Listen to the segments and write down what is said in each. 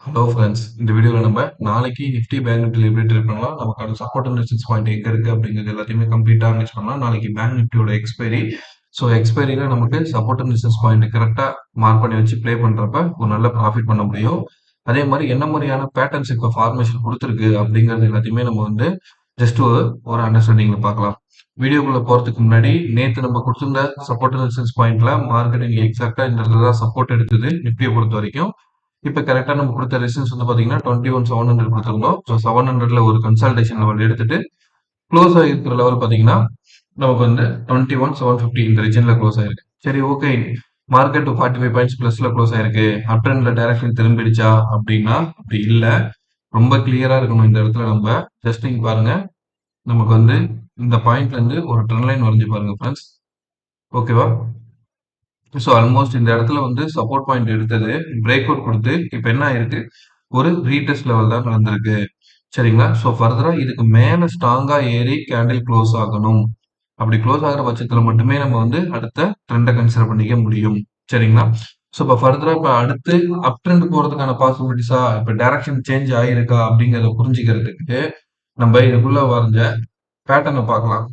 Hello friends, இந்த வீடியோவில் நம்ம நாளைக்கு நிஃப்டி பேங்க் நிஃப்டி எப்படி ட்ரேட் பண்ணலாம், நமக்கான சப்போர்ட் அண்ட் ரெசிஸ்டன்ஸ் பாயிண்ட் எங்கே இருக்குது அப்படிங்கிறது எல்லாத்தையுமே கம்ப்ளீட்டாக அனலைஸ் பண்ணலாம். நாளைக்கு பேங்க் நிஃப்டியோட எக்ஸ்பைரி. ஸோ எக்ஸ்பைரியில் நமக்கு சப்போர்ட் அண்ட் ரெசிஸ்டன்ஸ் பாயிண்ட் கரெக்டாக மார்க் பண்ணி வச்சு ப்ளே பண்ணுறப்ப ஒரு நல்ல ப்ராஃபிட் பண்ண முடியும். அதே மாதிரி என்ன மாதிரியான பேட்டர்ன்ஸ் இப்போ ஃபார்மேஷன் கொடுத்துருக்கு அப்படிங்கிறது எல்லாத்தையுமே நம்ம வந்து ஜஸ்ட் ஒரு அண்டர்ஸ்டாண்டிங்கில் பார்க்கலாம். வீடியோக்குள்ளே போகிறதுக்கு முன்னாடி நேற்று நம்ம கொடுத்துருந்த சப்போர்ட் அண்ட் ரெசிஸ்டன்ஸ் பாயிண்ட்ல மார்க்கெட் இங்கே எக்ஸாக்டாக இந்த இடத்துல தான் சப்போர்ட் எடுத்தது நிஃப்டியை பொறுத்த வரைக்கும். இப்போ கரெக்டாக நம்ம கொடுத்த ரெசிஸ்டன்ஸ் வந்து பார்த்தீங்கன்னா 21,700 கொடுத்துருந்தோம். ஸோ 700ல ஒரு கன்சல்டேஷன் லெவல் எடுத்துட்டு க்ளோஸ் ஆகிருக்கிற லெவல் பார்த்தீங்கன்னா நமக்கு வந்து 21,750 இந்த ரீஜனில் க்ளோஸ் ஆயிருக்கு. சரி, ஓகே, மார்க்கெட் 45 பாயிண்ட்ஸ் ப்ளஸ்ல க்ளோஸ் ஆயிருக்கு, அப் ட்ரெண்ட்ல டைரக்ஷன் திரும்பிடுச்சா அப்படின்னா அப்படி இல்லை. ரொம்ப கிளியரா இருக்கணும் இந்த இடத்துல. நம்ம ஜஸ்ட் இங்க பாருங்க, நமக்கு வந்து இந்த பாயிண்ட்ல இருந்து ஒரு ட்ரெண்ட் லைன் வரைஞ்சு பாருங்க ஃப்ரெண்ட்ஸ். ஓகேவா? ஸோ ஆல்மோஸ்ட் இந்த இடத்துல வந்து சப்போர்ட் பாயிண்ட் எடுத்தது பிரேக் அவுட் கொடுத்து இப்போ என்ன ஆயிருக்கு, ஒரு ரீடெஸ்ட் லெவல் தான் நடந்திருக்கு. சரிங்களா? ஸோ ஃபர்தரா இதுக்கு மேல ஸ்ட்ராங்கா ஏறி கேண்டில் க்ளோஸ் ஆகணும். அப்படி க்ளோஸ் ஆகிற பட்சத்துல மட்டுமே நம்ம வந்து அடுத்த ட்ரெண்டை கன்சிடர் பண்ணிக்க முடியும். சரிங்களா? ஸோ இப்போ ஃபர்தரா இப்போ அடுத்து அப் ட்ரெண்ட் போறதுக்கான பாசிபிலிட்டிஸா, இப்போ டைரக்ஷன் சேஞ்ச் ஆயிருக்கா அப்படிங்கிறத புரிஞ்சுக்கிறதுக்கு நம்ம இதுக்குள்ள வரைஞ்ச பேட்டர்னை பார்க்கலாம்.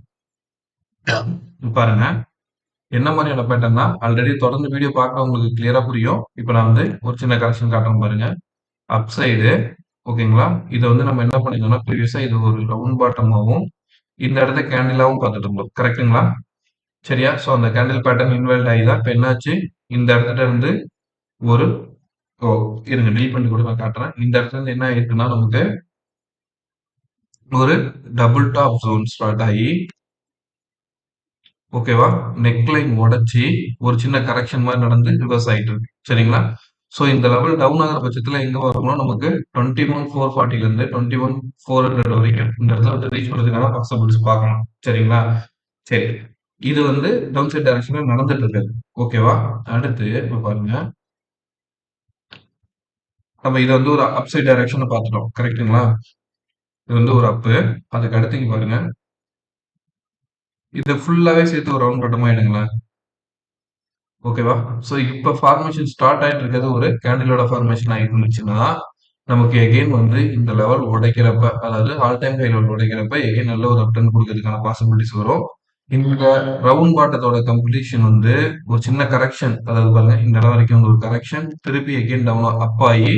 பாருங்க, என்ன மாதிரியான பேட்டர்னா ஆல்ரெடி தொடர்ந்து வீடியோ பார்க்குறவங்களுக்கு கிளியரா புரியும். இப்போ நான் வந்து ஒரு சின்ன கரெக்ஷன் காட்டுறேன் பாருங்க. அப் சைடு, ஓகேங்களா? இதை வந்து நம்ம என்ன பண்ணிக்கணும்னா ப்ரீவியஸா இது ஒரு ரவுண்ட் பாட்டமாகவும் இந்த இடத்த கேண்டிலாவும் பார்த்துட்டு இருந்தோம். கரெக்ட்டுங்களா? சரியா? ஸோ அந்த கேண்டில் பேட்டர்ன் இன்வால்வ் ஆகி தான் இப்போ என்னாச்சு, இந்த இடத்துல இருந்து ஒரு ஓ இருங்க, டீல் பண்ணி கூட நான் காட்டுறேன். இந்த இடத்துல இருந்து என்ன ஆயிருக்குன்னா நமக்கு ஒரு டபுள் டாப் ஜோன் ஸ்டார்ட் ஆகி, ஓகேவா, நெக் லைன் உடைச்சி ஒரு சின்ன கரெக்ஷன் மாதிரி நடந்து ரிவர்ஸ் ஆயிட்டு இருக்கு. சரிங்களா? ஸோ இந்த லெவல் டவுன் ஆகிற பட்சத்தில் எங்க வரணும், நமக்கு 21,440 இருந்து 21,400 வரைக்கும் இந்த இடத்துல வந்து ரீச் பண்ணுறதுக்கான பாசிபிலிட்டிஸ் பார்க்கணும். சரிங்களா? சரி, இது வந்து டவுன் சைட் டைரக்ஷன்ல நடந்துட்டு இருக்காது. ஓகேவா? அடுத்து இப்ப பாருங்க, நம்ம இதை வந்து ஒரு அப் சைட் டைரக்ஷன் பார்த்துட்டோம். கரெக்ட்டுங்களா? இது வந்து ஒரு அப்பு. அதுக்கு அடுத்து இங்க பாருங்க, இதை ஃபுல்லாவே சேர்த்து ஒரு ரவுண்ட் கட்டமா எடுங்களேன். ஓகேவா? ஸோ இப்போ ஃபார்மேஷன் ஸ்டார்ட் ஆயிட்டு இருக்கிறது ஒரு கேண்டிலோட ஃபார்மேஷன் ஆகிட்டு இருந்துச்சுன்னா நமக்கு எகெயின் வந்து இந்த லெவல் உடைக்கிறப்ப, அதாவது ஆல் டைம் ஹை லெவல் உடைக்கிறப்ப எகெயின் நல்ல ஒரு அப்டர்ன் கொடுக்கறதுக்கான பாசிபிலிட்டிஸ் வரும். இந்த ரவுண்ட் பாட்டத்தோட கம்ப்ளீஷன் வந்து ஒரு சின்ன கரெக்ஷன், அதாவது பாருங்க இந்த இடம் வரைக்கும் வந்து ஒரு கரெக்ஷன், திருப்பி எகெயின் டவுன் அப் ஆகி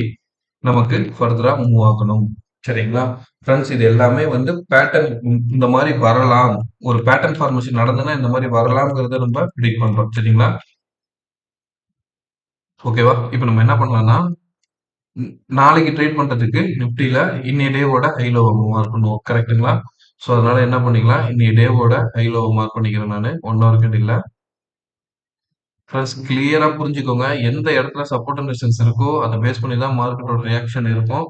நமக்கு ஃபர்தரா மூவ் ஆகணும். சரிங்களா ஃப்ரெண்ட்ஸ்? இது எல்லாமே வந்து பேட்டர்ன் இந்த மாதிரி வரலாம், ஒரு பேட்டர்ன் ஃபார்மேஷன் நடந்ததுன்னா இந்த மாதிரி வரலாம்ங்கிறத நம்ம ப்ரிடிக்ட் பண்றோம். சரிங்களா? ஓகேவா? இப்போ நம்ம என்ன பண்ணலாம்னா, நாளைக்கு ட்ரேட் பண்றதுக்கு நிப்டில இன்னைய டேவோட ஹை லோவை மார்க் பண்ணுவோம். கரெக்ட்டுங்களா? ஸோ அதனால என்ன பண்ணிக்கலாம், இன்னைய டேவோட ஹை லோவை மார்க் பண்ணிக்கிறேன் நான் 1 ஹவர் கேண்டில்ல. ஃப்ரெண்ட்ஸ், கிளியரா புரிஞ்சுக்கோங்க, எந்த இடத்துல சப்போர்ட் அண்ட் ரெசிஸ்டன்ஸ் இருக்கோ அதை பேஸ் பண்ணி தான் மார்க்கெட்டோட ரியாக்ஷன் இருக்கும்.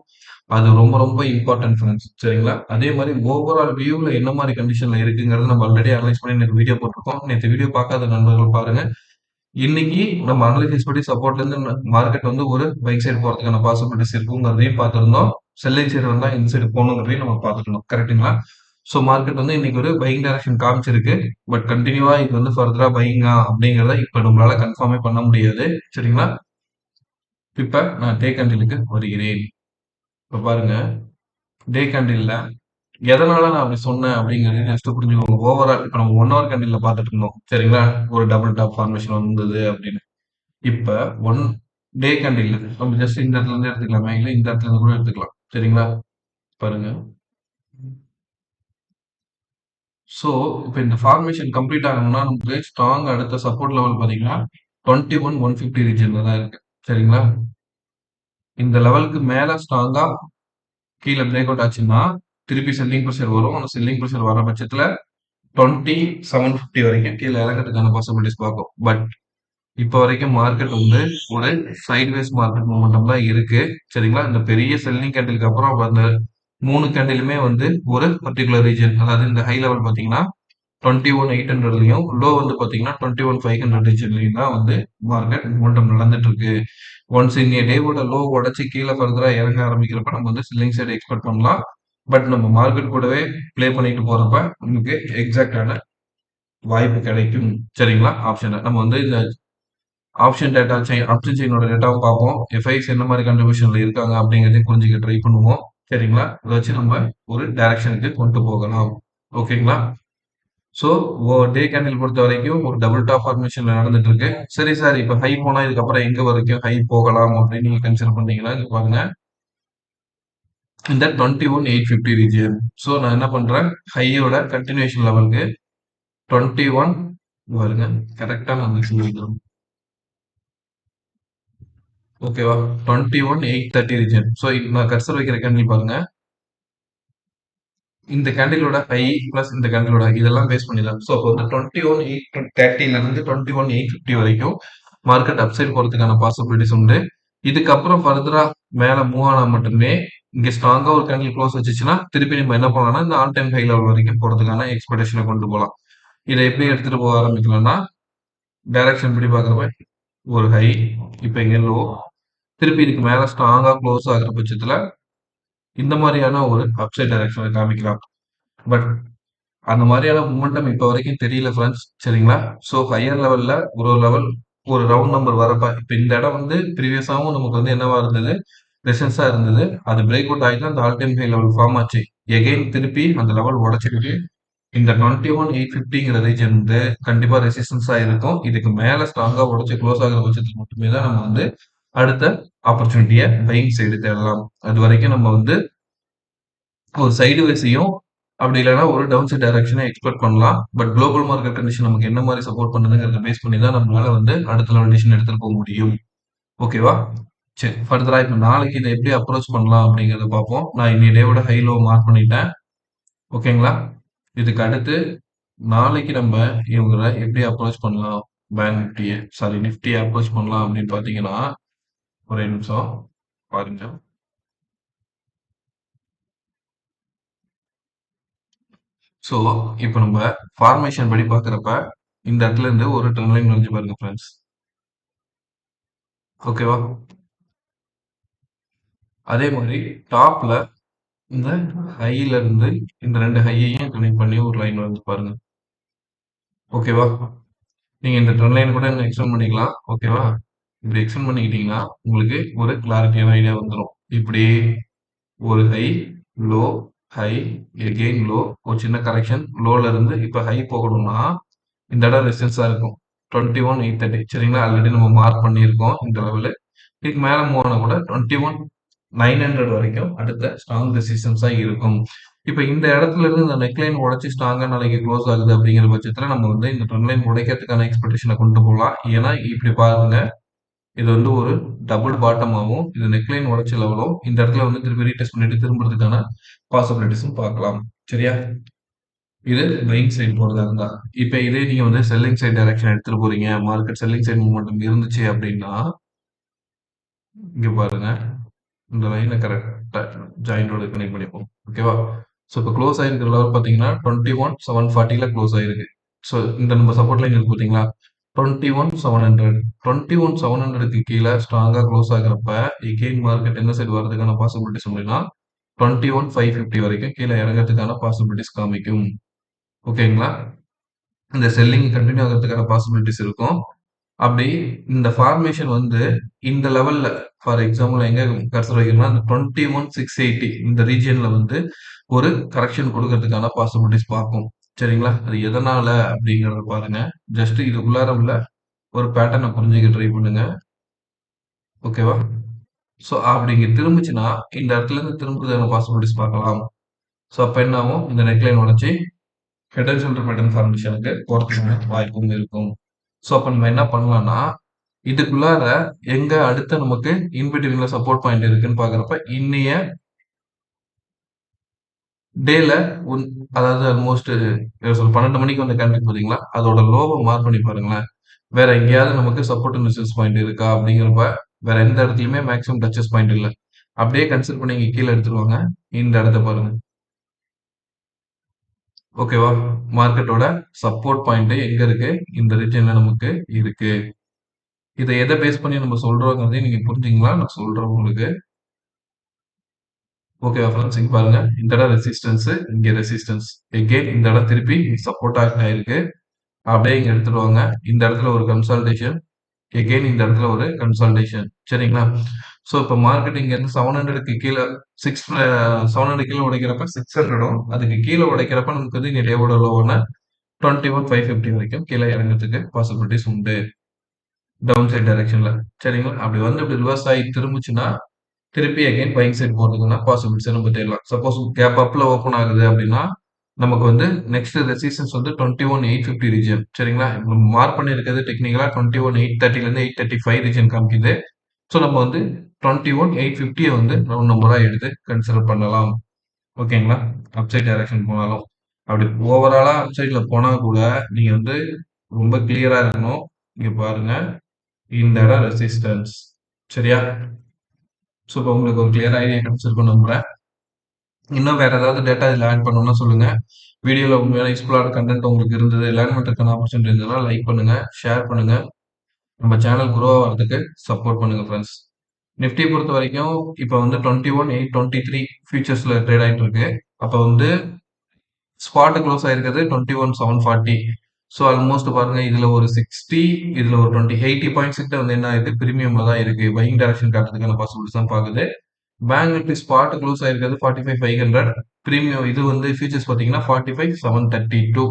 அது ரொம்ப ரொம்ப இம்பார்ட்டன்ட் ஃப்ரெண்ட்ஸ். சரிங்களா? அதே மாதிரி ஓவரால் வியூவில் என்ன மாதிரி கண்டிஷன்ல இருக்குங்கிறது நம்ம ஆல்ரெடி அனலைஸ் பண்ணி நேற்று வீடியோ போட்டிருக்கோம். நேற்று வீடியோ பார்க்காத நண்பர்கள் பாருங்க. இன்னைக்கு நம்ம அனலிசிஸ் படி சப்போர்ட்ல இருந்து மார்க்கெட் வந்து ஒரு பைக் சைடு போறதுக்கான பாசிபிலிட்டிஸ் இருக்குங்கிறதையும் பார்த்திருந்தோம். செல்லிங் சைடு வந்தா இந்த சைடு போகணுங்கிறதையும் நம்ம பார்த்துக்கணும். கரெக்ட்டுங்களா? ஸோ மார்க்கெட் வந்து இன்னைக்கு ஒரு பையிங் டைரக்ஷன் காமிச்சிருக்கு. பட் கண்டினியூவா இது வந்து ஃபர்தரா பையிங்கா அப்படிங்கிறத இப்ப நம்மளால கன்ஃபார்மே பண்ண முடியாது. சரிங்களா? இப்ப நான் டே கேண்டிலுக்கு வருகிறேன். இப்ப பாருங்க, டே கேண்டில்ல எதனால நான் அப்படி சொன்னேன் அப்படிங்கிறது ஜஸ்ட் புரிஞ்சுக்கோங்க. ஓவரால் இப்ப நம்ம 1 ஹவர் கேண்டில்ல பார்த்துட்டு இருந்தோம். சரிங்களா? ஒரு டபுள் டாப் ஃபார்மேஷன் வந்தது அப்படின்னு. இப்ப 1 டே கேண்டில் நம்ம ஜஸ்ட் இந்த இடத்துல இருந்து எடுத்துக்கலாமே, இல்ல இந்த இடத்துல இருந்து கூட எடுத்துக்கலாம். சரிங்களா? பாருங்க. ஸோ இப்ப இந்த ஃபார்மேஷன் கம்ப்ளீட் ஆகணும்னா நமக்கு ஸ்ட்ராங் அடுத்த சப்போர்ட் லெவல் பாத்தீங்கன்னா 21,150 ரீஜன்ல தான் இருக்கு. சரிங்களா? இந்த லெவலுக்கு மேல ஸ்ட்ராங்கா கீழே பிரேக் அவுட் ஆச்சுன்னா திருப்பி செல்லிங் ப்ரெஷர் வரும். அந்த செல்லிங் ப்ரெஷர் வர பட்சத்துல 20,750 வரைக்கும் கீழே இறங்கிறதுக்கான பாசிபிலிட்டிஸ் பார்க்கும். பட் இப்போ வரைக்கும் மார்க்கெட் வந்து ஒரு சைட்வேஸ் மார்க்கெட் மூமெண்டம் தான் இருக்கு. சரிங்களா? இந்த பெரிய செல்லிங் கேண்டிலுக்கு அப்புறம் அந்த 3 கேண்டிலுமே வந்து ஒரு பர்டிகுலர் ரீஜன், அதாவது இந்த ஹை லெவல் பாத்தீங்கன்னா 21,800லயும் லோ வந்து பாத்தீங்கன்னா 21,500 ரீஜன்லயும் தான் வந்து மார்க்கெட் மூமெண்டம் நடந்துட்டு இருக்கு. ஒன்ஸ் இன்னைய டேவோட லோ உடைச்சு கீழே ஃபர்தரா இறங்க ஆரம்பிக்கிறப்ப நம்ம வந்து செல்லிங் சைடு எக்ஸ்பெக்ட் பண்ணலாம். பட் நம்ம மார்க்கெட் கூடவே ப்ளே பண்ணிட்டு போறப்ப நமக்கு எக்ஸாக்டான வாய்ப்பு கிடைக்கும். சரிங்களா? ஆப்ஷனை நம்ம வந்து இந்த ஆப்ஷன் டேட்டா செயின் ஆப்ஷன் செயினோட டேட்டாவும் பார்ப்போம். எஃப்ஐஸ் என்ன மாதிரி கன்ட்ரிபியூஷன்ல இருக்காங்க அப்படிங்கிறதையும் புரிஞ்சுக்க ட்ரை பண்ணுவோம். சரிங்களா? இதை வச்சு நம்ம ஒரு டைரக்ஷனுக்கு கொண்டு போகலாம். ஓகேங்களா? ஸோ டே கேண்டில் பொறுத்த வரைக்கும் ஒரு டபுள் டாப் ஃபார்மேஷன்ல நடந்துட்டு இருக்கு. சரி சார், இப்போ ஹை போனா இதுக்கப்புறம் எங்க வரைக்கும் ஹை போகலாம் அப்படின்னு நீங்க கன்சிடர் பண்ணீங்கன்னா இங்க பாருங்க, இந்த 21,850 ரீஜியன். ஸோ நான் என்ன பண்றேன், ஹையோட கண்டினியூஷன் லெவலுக்கு 21 பாருங்க, கரெக்டா நான் சொல்லிக்கிறேன். ஓகேவா? 21,830 ரீஜியன். ஸோ நான் கர்சர் வைக்கிற கேண்டில் பாருங்க, இந்த கேண்டிலோட ஹை பிளஸ் இந்த கேண்டிலோட ஹை இதெல்லாம் பேஸ் பண்ணி தான். ஸோ அப்போ வந்து 21,830ல இருந்து 21,850 வரைக்கும் மார்க்கெட் அப்சைட் போறதுக்கான பாசிபிலிட்டிஸ் உண்டு. இதுக்கப்புறம் ஃபர்தரா மேல மூவ் ஆனா மட்டுமே இங்க ஸ்ட்ராங்கா ஒரு கேண்டில் க்ளோஸ் வச்சுச்சுன்னா திருப்பி நம்ம என்ன பண்ணலாம்னா இந்த ஆல் டைம் ஹை லெவல் வரைக்கும் போறதுக்கான எக்ஸ்பெக்டேஷனை கொண்டு போகலாம். இதை எப்படி எடுத்துட்டு போக ஆரம்பிக்கலாம்னா, டைரக்ஷன் படி பார்க்குறப்ப ஒரு ஹை, இப்போ இங்க லோ, திருப்பி இதுக்கு மேல ஸ்ட்ராங்கா க்ளோஸ் ஆகுற பட்சத்துல இந்த மாதிரியான ஒரு அப்சைட் டைரக்ஷனை காமிக்கலாம். பட் அந்த மாதிரியான மூமெண்டம் இப்போ வரைக்கும் தெரியல ஃப்ரெண்ட்ஸ். சரிங்களா? ஸோ ஹையர் லெவல்ல ஒரு லெவல் ஒரு ரவுண்ட் நம்பர் வரப்ப இப்போ இந்த இடம் வந்து ப்ரீவியஸாகவும் நமக்கு வந்து என்னவா இருந்தது, ரெசன்ஸா இருந்தது. அது பிரேக் அவுட் ஆகி தான் அந்த all time high level form ஆச்சு. எகைன் திருப்பி அந்த லெவல் உடைச்சிருக்கு. இந்த 21,850ங்கிற ரீஜன் வந்து கண்டிப்பா ரெசிஸ்டன்ஸா இருக்கும். இதுக்கு மேல ஸ்ட்ராங்கா உடைச்சு க்ளோஸ் ஆகுற பட்சத்தில் மட்டுமே தான் நம்ம வந்து அடுத்த ஆப்பர்ச்சுனிட்டியை பையிங் சைடு தேடலாம். அது வரைக்கும் நம்ம வந்து ஒரு சைடு வேஸையும் அப்படி இல்லைன்னா ஒரு டவுன் சைட் டைரக்ஷனை எக்ஸ்பெக்ட் பண்ணலாம். பட் குளோபல் மார்க்கெட் கண்டிஷன் நமக்கு என்ன மாதிரி சப்போர்ட் பண்ணுதுங்கிறத பேஸ் பண்ணி தான் நம்மளால வந்து அடுத்த லெவல் டிசிஷன் எடுத்துட்டு போக முடியும். ஓகேவா? சரி, ஃபர்தரா இப்போ நாளைக்கு இதை எப்படி அப்ரோச் பண்ணலாம் அப்படிங்கிறத பார்ப்போம். நான் இன்னைய டேவோட ஹை லோ மார்க் பண்ணிட்டேன். ஓகேங்களா? இதுக்கு அடுத்து நாளைக்கு நம்ம இவங்களை எப்படி அப்ரோச் பண்ணலாம், பேங்க் நிஃப்டியை சாரி நிஃப்டியை அப்ரோச் பண்ணலாம் அப்படின்னு பார்த்தீங்கன்னா, ஒரே நிமிஷம் பாருங்க. ஸோ இப்போ நம்ம ஃபார்மேஷன் படி பார்க்குறப்ப இந்த இடத்துல இருந்து ஒரு ட்ரெண்ட் லைன் வரைஞ்சு பாருங்க ஃப்ரெண்ட்ஸ். ஓகேவா? அதே மாதிரி டாப்ல இந்த ஹைல இருந்து இந்த ரெண்டு ஹையையும் கனெக்ட் பண்ணி ஒரு லைன் வந்து பாருங்க. ஓகேவா? நீங்க இந்த ட்ரெண்ட் லைன் கூட எக்ஸ்டெண்ட் பண்ணிக்கலாம். ஓகேவா? இப்படி எக்ஸ்டெண்ட் பண்ணிக்கிட்டீங்கன்னா உங்களுக்கு ஒரு கிளாரிட்டியான ஐடியா வந்துடும். இப்படி ஒரு high, low, high, again low, ஒரு சின்ன கரெக்ஷன், லோல இருந்து இப்ப ஹை போகணும்னா இந்த இடம் ரெசிஸ்டன்ஸா இருக்கும். 21,830 சரிங்களா? ஆல்ரெடி நம்ம மார்க் பண்ணியிருக்கோம் இந்த லெவலு. இதுக்கு மேல மூவ் ஆனா கூட 21,900 வரைக்கும் அடுத்த ஸ்ட்ராங் ரெசிஸ்டன்ஸா இருக்கும். இப்ப இந்த இடத்துல இருந்து இந்த நெக்லைன் உடைச்சு ஸ்ட்ராங்கா நாளைக்கு க்ளோஸ் ஆகுது அப்படிங்கிற பட்சத்துல நம்ம வந்து இந்த ட்ரெண்ட் லைன் உடைக்கிறதுக்கான எக்ஸ்பெக்டேஷனை கொண்டு போகலாம். ஏன்னா இப்படி பாருங்க, இது வந்து ஒரு டபுள் பாட்டமாவும் இது நெக்லைன் உடைச்ச லெவலும் இந்த இடத்துல வந்து திருப்பி ரீடெஸ்ட் பண்ணிட்டு திரும்புறதுக்கான பாசிபிலிட்டிஸும் பார்க்கலாம். சரியா? இது பையிங் சைடு போறதா இருந்தா. இப்ப இதே நீங்க வந்து செல்லிங் சைடு டைரக்ஷன் எடுத்துட்டு போறீங்க. மார்க்கெட் செல்லிங் சைடு மூவ்மெண்ட் இருந்துச்சு அப்படின்னா, இங்க பாருங்க. இந்த லைன கரெக்ட்டா ஜாயின்ட்டோட கனெக்ட் பண்ணிப்போம். ஓகேவா? ஸோ இப்போ க்ளோஸ் ஆயிருக்கிற லெவல் பார்த்தீங்கன்னா, 21,740ல க்ளோஸ் ஆயிருக்கு. ஸோ இந்த நம்ம சப்போர்ட் லைன் இருக்கு பார்த்தீங்களா? 21,700 21,700க்கு கீழ ஸ்ட்ராங்கா க்ளோஸ் ஆகுறப்ப, எகெயின் மார்க்கெட் எந்த சைடு வரதுக்கான பாசிபிலிட்டிஸ் அப்படின்னா, 21,550 வரைக்கும் கீழ இறங்கறதுக்கான பாசிபிலிட்டிஸ் காமிக்கும். ஓகேங்களா? இந்த செல்லிங் கன்டின்யூ ஆகுறதுக்கான பாசிபிலிட்டிஸ் இருக்கும். அப்படி இந்த ஃபார்மேஷன் வந்து இந்த லெவல்ல ஃபார் எக்ஸாம்பிள் எங்க கர்சர் வைக்கணும்னா, இந்த 21,680 இந்த ரீஜியன்ல வந்து ஒரு கரெக்ஷன் குடுக்கறதுக்கான பாசிபிலிட்டிஸ் பார்க்கும். சரிங்களா? அது எதனால அப்படிங்கிறத பாருங்க. ஜஸ்ட் இதுக்குள்ளார உள்ள ஒரு பேட்டர்ன புரிஞ்சுக்க ட்ரை பண்ணுங்க. ஓகேவா? ஸோ அப்படி இங்க திரும்புச்சுன்னா, இந்த இடத்துலருந்து திரும்புறதுக்கான பாசிபிலிட்டிஸ் பார்க்கலாம். ஸோ அப்ப என்ன ஆகும்? இந்த நெக்லைன் உடைச்சு ஹெட் அண்ட் ஷோல்டர் பேட்டர்ன் ஃபார்மேஷனுக்கு போறதுக்கான வாய்ப்பும் இருக்கும். ஸோ அப்ப நம்ம என்ன பண்ணலாம்னா, இதுக்குள்ளார எங்க அடுத்த நமக்கு இன் பிட்வீன்ல சப்போர்ட் பாயிண்ட் இருக்குன்னு பார்க்குறப்ப, இன்னைய டேல ஒன் அதாவது ஆல்மோஸ்ட் 12 மணிக்கு வந்த கேண்டில் பார்த்தீங்களா? அதோட லோவ மார்க் பண்ணி பாருங்களேன். வேற எங்கேயாவது நமக்கு சப்போர்ட் அண்ட் ரெசிஸ்டன்ஸ் பாயிண்ட் இருக்கா? அப்படிங்கிறப்ப, வேற எந்த இடத்துலயுமே மேக்ஸிமம் டச்சஸ் பாயிண்ட் இல்ல. அப்படியே கன்சிடர் பண்ணி இங்க கீழ எடுத்துட்டு வாங்க. இந்த இடத்த பாருங்க. ஓகேவா? மார்க்கெட்டோட சப்போர்ட் பாயிண்ட் எங்க இருக்கு? இந்த ரீஜியன்ல நமக்கு இருக்கு. இத எத பேஸ் பண்ணி நம்ம சொல்றோங்கிறதையும் நீங்க புரிஞ்சீங்களா? நான் சொல்றேன் உங்களுக்கு. ஓகேவா ஃப்ரெண்ட்ஸ்? இங்க பாருங்க. இந்த இடம் ரெசிஸ்டன்ஸ், இங்க ரெசிஸ்டன்ஸ். எகைன் இந்த இடம் திருப்பி சப்போர்ட் ஆயிருக்கு. அப்படியே இங்க எடுத்துட்டு வாங்க. இந்த இடத்துல ஒரு கன்சால்டேஷன். எகெயின் இந்த இடத்துல ஒரு கன்சால்டேஷன். சரிங்களா? ஸோ இப்போ மார்க்கெட் இங்கேருந்து 700க்கு கீழ 700 கீழ உடைக்கிறப்ப 600ம் அதுக்கு கீழ உடைக்கிறப்ப நமக்கு வந்து இங்க டேவோட லோவான 21,550 வரைக்கும் கீழ இறங்கறதுக்கு பாசிபிலிட்டிஸ் உண்டு. டவுன் சைட் டைரக்ஷன்ல. சரிங்களா? அப்படி வந்து இப்படி ரிவர்ஸ் ஆகி திரும்புச்சுன்னா, திருப்பி அகைன் பையிங் சைட் போறதுக்கான பாசிபிலிட்டிஸ நம்ம தேடலாம். சப்போஸ் கேப் அப்ல ஓப்பன் ஆகுது அப்படின்னா, நமக்கு வந்து நெக்ஸ்ட் ரெசிஸ்டன்ஸ் வந்து 21,850 ரீஜியன். சரிங்களா? இப்ப நம்ம மார்க் பண்ணியிருக்கிறது டெக்னிக்கலா 21,830லேருந்து 835 ரீஜியன் காமிக்குது. ஸோ நம்ம வந்து 21,850 வந்து ரவுண்ட் நம்பரா எடுத்து கன்சிடர் பண்ணலாம். ஓகேங்களா? அப்சைட் டைரக்ஷன் போனாலும். அப்படி ஓவராலா அப்சைட்ல போனா கூட, நீங்க வந்து ரொம்ப கிளியரா இருக்கணும். இங்க பாருங்க. இந்த இடம் ரெசிஸ்டன்ஸ். சரியா? ஸோ இப்போ உங்களுக்கு ஒரு கிளியர் ஐடியா கிடைச்சிருக்கும்னு நம்புறேன். இன்னும் வேற ஏதாவது டேட்டா இதில் ஆட் பண்ணணும்னா சொல்லுங்க. வீடியோல உண்மையான யூஸ்ஃபுல்லான கண்டென்ட் உங்களுக்கு இருந்தது, லேர்ன் பண்றதுக்கான ஆப்பர்ச்சுனிட்டி இருந்ததுன்னா லைக் பண்ணுங்க, ஷேர் பண்ணுங்க. நம்ம சேனல் குரோ ஆகிறதுக்கு சப்போர்ட் பண்ணுங்க ஃப்ரெண்ட்ஸ். நிஃப்டி பொறுத்த வரைக்கும் இப்போ வந்து 21,823 ஃபியூச்சர்ஸ்ல ட்ரேட் ஆயிட்டு இருக்கு. அப்போ வந்து ஸ்பாட் க்ளோஸ் ஆயிருக்கிறது 21,740. ஸோ ஆல்மோஸ்ட் பாருங்க இதுல ஒரு 60, இதுல ஒரு 20, 80 பாயிண்ட்ஸ் கிட்ட வந்து என்ன ஆயிருக்கு, பிரீமியம்ல தான் இருக்கு. பையிங் டைரக்ஷன் காட்டுறதுக்கான பாசிபிலிட்டிஸ் தான் பாக்குது. பேங்க் நிஃப்டி ஸ்பாட் க்ளோஸ் ஆயிருக்கிறது 45,500. பிரீமியம் இது வந்து ஃபியூச்சர்ஸ் பார்த்தீங்கன்னா 45,732.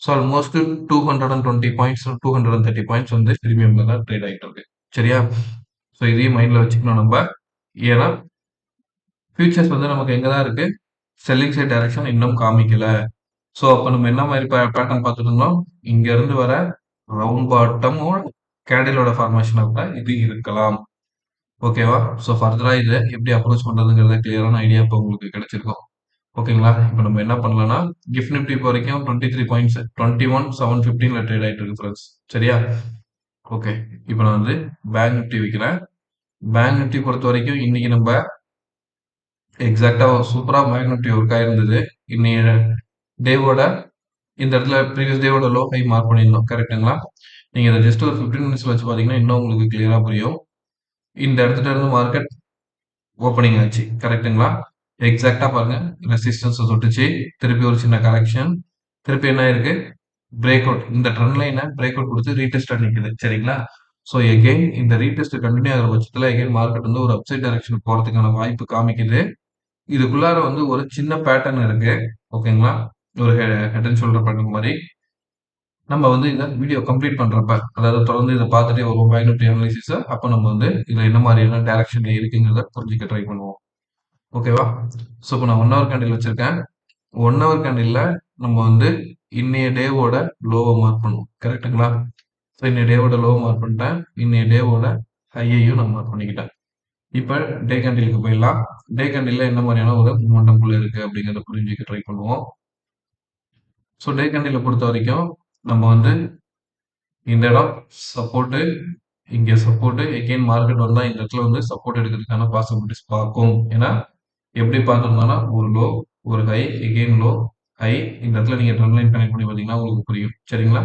ஸோ ஆல்மோஸ்ட் 220 பாயிண்ட்ஸ் 230 பாயிண்ட்ஸ் வந்து பிரீமியம்ல தான் ட்ரேட் ஆகிட்டு இருக்கு. சரியா? ஸோ இதையும் மைண்ட்ல வச்சுக்கணும் நம்ம. ஏன்னா ஃபியூச்சர்ஸ் வந்து நமக்கு எங்க தான் இருக்கு, செல்லிங் சைட் டைரக்ஷன் இன்னும் காமிக்கல. ஸோ அப்போ நம்ம என்ன மாதிரி பேட்டர்ன் பார்த்துட்டு இருந்தோம், இங்க இருந்து வர ரவுண்ட் பாட்டமும் கேண்டிலோட ஃபார்மேஷன் கூட இது இருக்கலாம். ஓகேவா? ஸோ ஃபர்தரா இதை எப்படி அப்ரோச் பண்றதுங்கிறத கிளியரான ஐடியா இப்போ உங்களுக்கு கிடைச்சிருக்கும். ஓகேங்களா? இப்போ நம்ம என்ன பண்ணலாம்னா, கிஃப்ட் நிஃப்டி இப்போ வரைக்கும் 23 பாயிண்ட்ஸ் 21,715ல ட்ரேட் ஆயிட்டு இருக்கு ஃப்ரெண்ட்ஸ். சரியா? ஓகே. இப்போ நான் வந்து பேங்க் நிஃப்டி வைக்கிறேன். பேங்க் நிஃப்டி பொறுத்த வரைக்கும் இன்னைக்கு நம்ம எக்ஸாக்டா சூப்பரா பேங்க் நிஃப்டி ஒர்க் ஆயிருந்தது. இன்னைய டேவோட இந்த இடத்துல ப்ரீவியஸ் டேவோட லோ ஹை மார்க் பண்ணியிருந்தோம். கரெக்ட்டுங்களா? நீங்க இதை ஜஸ்ட் ஒரு 15 மினிட்ஸ்ல வச்சு பார்த்தீங்கன்னா இன்னும் உங்களுக்கு கிளியரா புரியும். இந்த இடத்துல இருந்து மார்க்கெட் ஓப்பனிங் ஆச்சு. கரெக்ட்டுங்களா? எக்ஸாக்ட்டா பாருங்க. ரெசிஸ்டன்ஸ தொட்டுச்சு. திருப்பி ஒரு சின்ன கரெக்ஷன். திருப்பி என்ன ஆயிருக்கு? Break out. இந்த ட்ரெண்ட் லைன பிரேக் அவுட் குடுத்து ரீடெஸ்ட்டா நிக்குது. சரிங்களா? ஸோ எகைன் இந்த ரீடெஸ்ட் கன்டின்யூ ஆகுற பட்சத்துல எகைன் மார்க்கெட் வந்து ஒரு அப்சைட் டைரக்ஷன் போறதுக்கான வாய்ப்பு காமிக்குது. இதுக்குள்ளார வந்து ஒரு சின்ன பேட்டர்ன் இருக்கு. ஓகேங்களா? ஒரு ஹெட் அண்ட் ஷோல்டர் பேட்டர்ன் மாரி. நம்ம வந்து இந்த வீடியோ கம்ப்ளீட் பண்றப்ப, அதாவது தொடர்ந்து இத பார்த்துட்டே வருவோம் பேங்க் நிஃப்டி அனாலிசிஸ. அப்ப நம்ம வந்து இதுல என்ன மாரியான டைரக்ஷன்ல இருக்குங்கிறத புரிஞ்சுக்க ட்ரை பண்ணுவோம். ஓகேவா? ஸோ இப்போ நான் 1 ஹவர் கேண்டில் வச்சிருக்கேன். 1 ஹவர் கேண்டில்ல நம்ம வந்து இன்னைய டேவோட லோவ மார்க் பண்ணுவோம். கரெக்ட்டுங்களா? ஸோ இன்னைய டேவோட லோவ மார்க் பண்ணிட்டேன். இன்னைய டேவோட ஹையையும் நான் மார்க் பண்ணிக்கிட்டேன். இப்ப டே கேண்டிலுக்கு போயிடலாம். டே கேண்டில்ல என்ன மாரியான ஒரு மொமெண்டம் குள்ள இருக்கு அப்படிங்கிறத புரிஞ்சுக்க ட்ரை பண்ணுவோம். ஸோ டே கேண்டில பொறுத்த வரைக்கும் நம்ம வந்து இந்த இடம் சப்போர்ட், இங்க சப்போர்ட், எகைன் மார்க்கெட் வந்தா இந்த இடத்துல வந்து சப்போர்ட் எடுக்கிறதுக்கான பாசிபிலிட்டிஸ் பார்க்கும். ஏன்னா எப்படி பார்த்திருந்தோம்னா ஒரு லோ, ஒரு ஹை, எகைன் லோ, ஹை. இந்த இடத்துல நீங்க ட்ரெண்ட் லைன் கனெக்ட் பண்ணி பார்த்தீங்கன்னா உங்களுக்கு புரியும். சரிங்களா?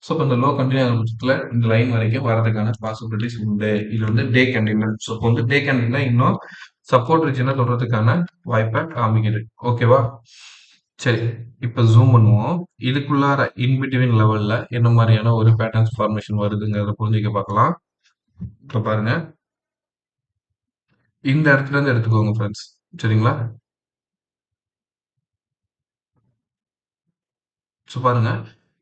ஸோ இப்போ இந்த லோ கண்டினியூ ஆகிற பட்சத்துல இந்த லைன் வரைக்கும் வரதுக்கான பாசிபிலிட்டிஸ் உண்டு. இது வந்து டே கேண்டில். ஸோ இப்போ வந்து டே கேண்டில்ல இன்னும் சப்போர்ட் ரீஜனை தொடர்றதுக்கான வாய்ப்பை காமிக்குது. ஓகேவா? சரி. இப்ப ஜூம் பண்ணுவோம். இதுக்குள்ளார இன் பிட்வீன் லெவல்ல என்ன மாரியான ஒரு பேட்டர்ன்ஸ் ஃபார்மேஷன் வருதுங்கிறத புரிஞ்சுக்க பார்க்கலாம். இப்ப பாருங்க. இந்த இடத்துல இருந்து எடுத்துக்கோங்க ஃப்ரெண்ட்ஸ். சரிங்களா? ஸோ பாருங்க.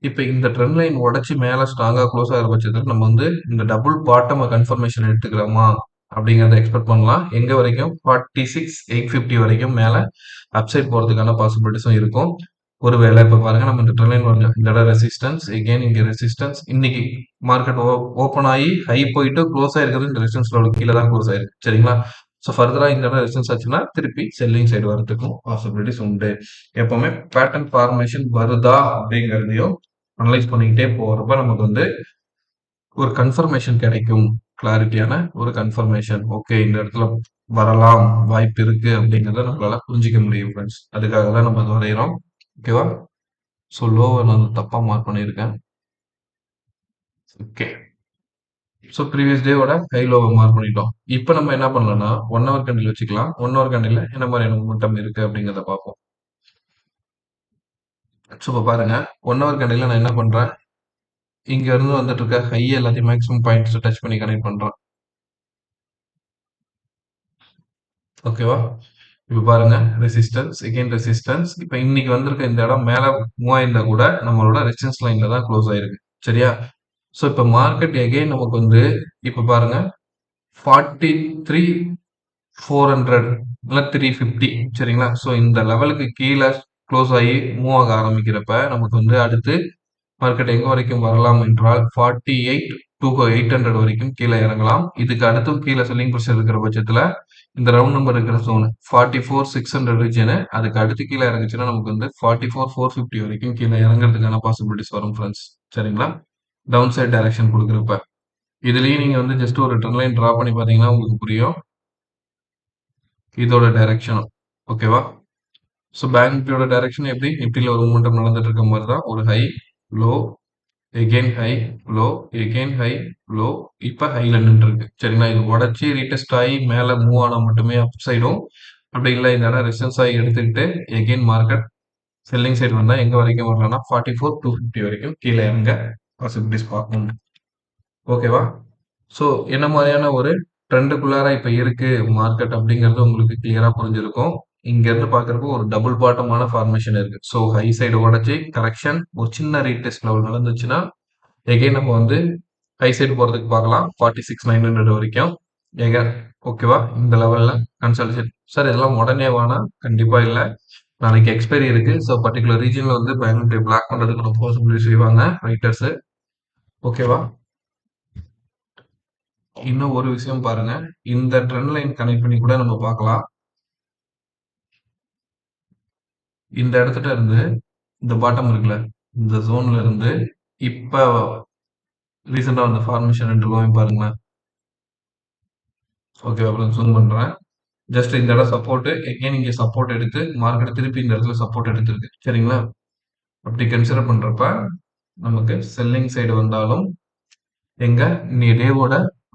இப்ப இந்த ட்ரெண்ட் லைன் உடைச்சு மேல ஸ்ட்ராங்கா க்ளோஸ் ஆகுற பட்சத்துல நம்ம வந்து இந்த டபுள் பாட்டம் கன்ஃபர்மேஷன் எடுத்துக்கிறோமா அப்படிங்கிறத எக்ஸ்பெக்ட் பண்ணலாம். எங்க வரைக்கும் 46,850 வரைக்கும் மேல அப்சைட் போறதுக்கான பாசிபிலிட்டிஸும் இருக்கும். ஒருவேளை இப்ப பாருங்க நம்ம இந்த ட்ரெண்ட் லைன் வரைஞ்சோம். இந்த இடம் ரெசிஸ்டன்ஸ், எகைன் இங்க ரெசிஸ்டன்ஸ். இன்னைக்கு மார்க்கெட் ஓப்பன் ஆகி ஹை போயிட்டு க்ளோஸ் ஆயிருக்கிறது இந்த ரெசிஸ்டன்ஸ் லெவலுக்கு கீழ தான் க்ளோஸ் ஆயிருக்கு. சரிங்களா? ஸோ ஃபர்தரா இந்த இடம் ரெசிஸ்டன்ஸ் ஆச்சுன்னா திருப்பி செல்லிங் சைடு வரதுக்கும் பாசிபிலிட்டிஸ் உண்டு. எப்பவுமே பேட்டர்ன் ஃபார்மேஷன் வருதா அப்படிங்கிறதையும் அனலைஸ் பண்ணிக்கிட்டே போறப்ப நமக்கு வந்து ஒரு கன்ஃபர்மேஷன் கிடைக்கும். கிளாரிட்டியான ஒரு கன்ஃபர்மேஷன். ஓகே இந்த இடத்துல வரலாம், வாய்ப்பு இருக்கு அப்படிங்கிறத நம்மளால புரிஞ்சுக்க முடியும் ஃப்ரெண்ட்ஸ். அதுக்காக தான் நம்ம அது வரைகிறோம். ஓகேவா? ஸோ லோவை நான் தப்பா மார்க் பண்ணியிருக்கேன். ஓகே. ஸோ ப்ரீவியஸ் டேவோட ஹை லோவை மார்க் பண்ணிட்டோம். இப்போ நம்ம என்ன பண்ணலாம்னா 1 ஹவர் கேண்டில் வச்சுக்கலாம். 1 ஹவர் கேண்டில்ல என்ன மாதிரியான மூமெண்டம் இருக்கு அப்படிங்கிறத பார்ப்போம். ஸோ இப்போ பாருங்க 1 ஹவர் கேண்டில்ல நான் என்ன பண்றேன், இங்க இருந்து வந்துட்டு இருக்க ஹை எல்லாத்தையும் மேக்ஸிமம் பாயிண்ட்ஸ் டச் பண்ணி கனெக்ட் பண்றான். ஓகேவா? இப்ப பாருங்க ரெசிஸ்டன்ஸ், எகைன் ரெசிஸ்டன்ஸ். இப்ப இன்னைக்கு வந்திருக்க இந்த இடம் மேல மூவ் ஆயிருந்தா கூட நம்மளோட ரெசிஸ்டன்ஸ் லைன்ல தான் க்ளோஸ் ஆயிருக்கு. சரியா? சோ இப்ப மார்க்கெட் எகைன் நமக்கு வந்து இப்ப பாருங்க 43,400 இல்ல 350 சரிங்களா? சோ இந்த லெவலுக்கு கீழ க்ளோஸ் ஆகி மூவ் ஆக ஆரம்பிக்கிறப்ப நமக்கு வந்து அடுத்து மார்க்கெட் எங்க வரைக்கும் வரலாம் என்றால் 48 to 800 வரைக்கும் கீழே இறங்கலாம். இதுக்கு அடுத்தும் கீழே செல்லிங் ப்ரெஷர் இருக்கிற பட்சத்துல இந்த ரவுண்ட் நம்பர் இருக்கிற ஜோன் 44,600 ரீஜனு அதுக்கு அடுத்து கீழே இறங்குச்சுன்னா நமக்கு வந்து 44,450 வரைக்கும் கீழே இறங்குறதுக்கான பாசிபிலிட்டிஸ் வரும் ஃப்ரெண்ட்ஸ். சரிங்களா? டவுன் சைட் டைரக்ஷன் கொடுக்குறப்ப இதுலயும் நீங்க வந்து ஜஸ்ட் ஒரு ட்ரெண்ட் லைன் டிரா பண்ணி பாத்தீங்கன்னா உங்களுக்கு புரியும் இதோட டைரக்ஷனும். ஓகேவா? ஸோ பேங்க் நிஃப்டியோட டைரக்ஷன் எப்படி நிஃப்டியில் ஒரு மூமெண்டம் நடந்துட்டு இருக்க மாதிரி தான் ஒரு high low again high low again high low இப்ப ஹைல நின்று இருக்கு சரிங்களா? இது உடச்சி ரீடெஸ்ட் ஆகி மேல மூவ் ஆனா மட்டுமே அப் சைடும் அப்படி இல்லை இந்த இடம் ரெசிஸ்டன்ஸ் ஆகி எடுத்துக்கிட்டு எகெயின் மார்க்கெட் செல்லிங் சைடு வந்தா எங்க வரைக்கும் வரலாம்னா 44,250 வரைக்கும் கீழே இறங்க பாசிபிலிட்டிஸ் பார்க்கணும். ஓகேவா? ஸோ என்ன மாதிரியான ஒரு ட்ரெண்டுக்குள்ளார இப்ப இருக்கு மார்க்கெட் அப்படிங்கிறது உங்களுக்கு கிளியரா புரிஞ்சிருக்கும். இங்க இருந்து பாக்குறப்போ ஒரு டபுள் பாட்டமான ஃபார்மேஷன் இருக்கு. ஸோ ஹை சைடு உடச்சி கரெக்ஷன் ஒரு சின்ன ரீடெஸ்ட் லெவல் நடந்துச்சுன்னா எகைன் நம்ம வந்து ஹை சைடு போறதுக்கு பார்க்கலாம் 46,900 வரைக்கும். ஏங்க ஓகேவா? இந்த லெவல்ல கன்சல்டேஷன் சார் இதெல்லாம் உடனே வேணாம் கண்டிப்பா இல்ல. நாளைக்கு எக்ஸ்பைரி இருக்கு. ஸோ பர்டிகுலர் ரீஜன்ல வந்து பேங்க் நிஃப்டி பிளாக் பண்றதுக்கான பாசிபிலிட்டி செய்வாங்க ரைட்டர்ஸ். ஓகேவா? இன்னும் ஒரு விஷயம் பாருங்க. இந்த ட்ரெண்ட் லைன் கனெக்ட் பண்ணி கூட நம்ம பார்க்கலாம். இந்த இடத்துல இருந்து இந்த பாட்டம் இருக்குல்ல இந்த ஜோன்ல இருந்து இப்ப ரீசெண்டா வந்த ஃபார்மேஷன் 2 லோவையும் பாருங்களேன். ஓகே அப்புறம் ஜூம் பண்றேன். ஜஸ்ட் இந்த இடம் சப்போர்ட் எகைன் இங்க சப்போர்ட் எடுத்து மார்க்கெட் திருப்பி இந்த இடத்துல சப்போர்ட் எடுத்திருக்கு சரிங்களா? அப்படி கன்சிடர் பண்றப்ப நமக்கு செல்லிங் சைடு வந்தாலும் எங்க இன்னைய டேவோட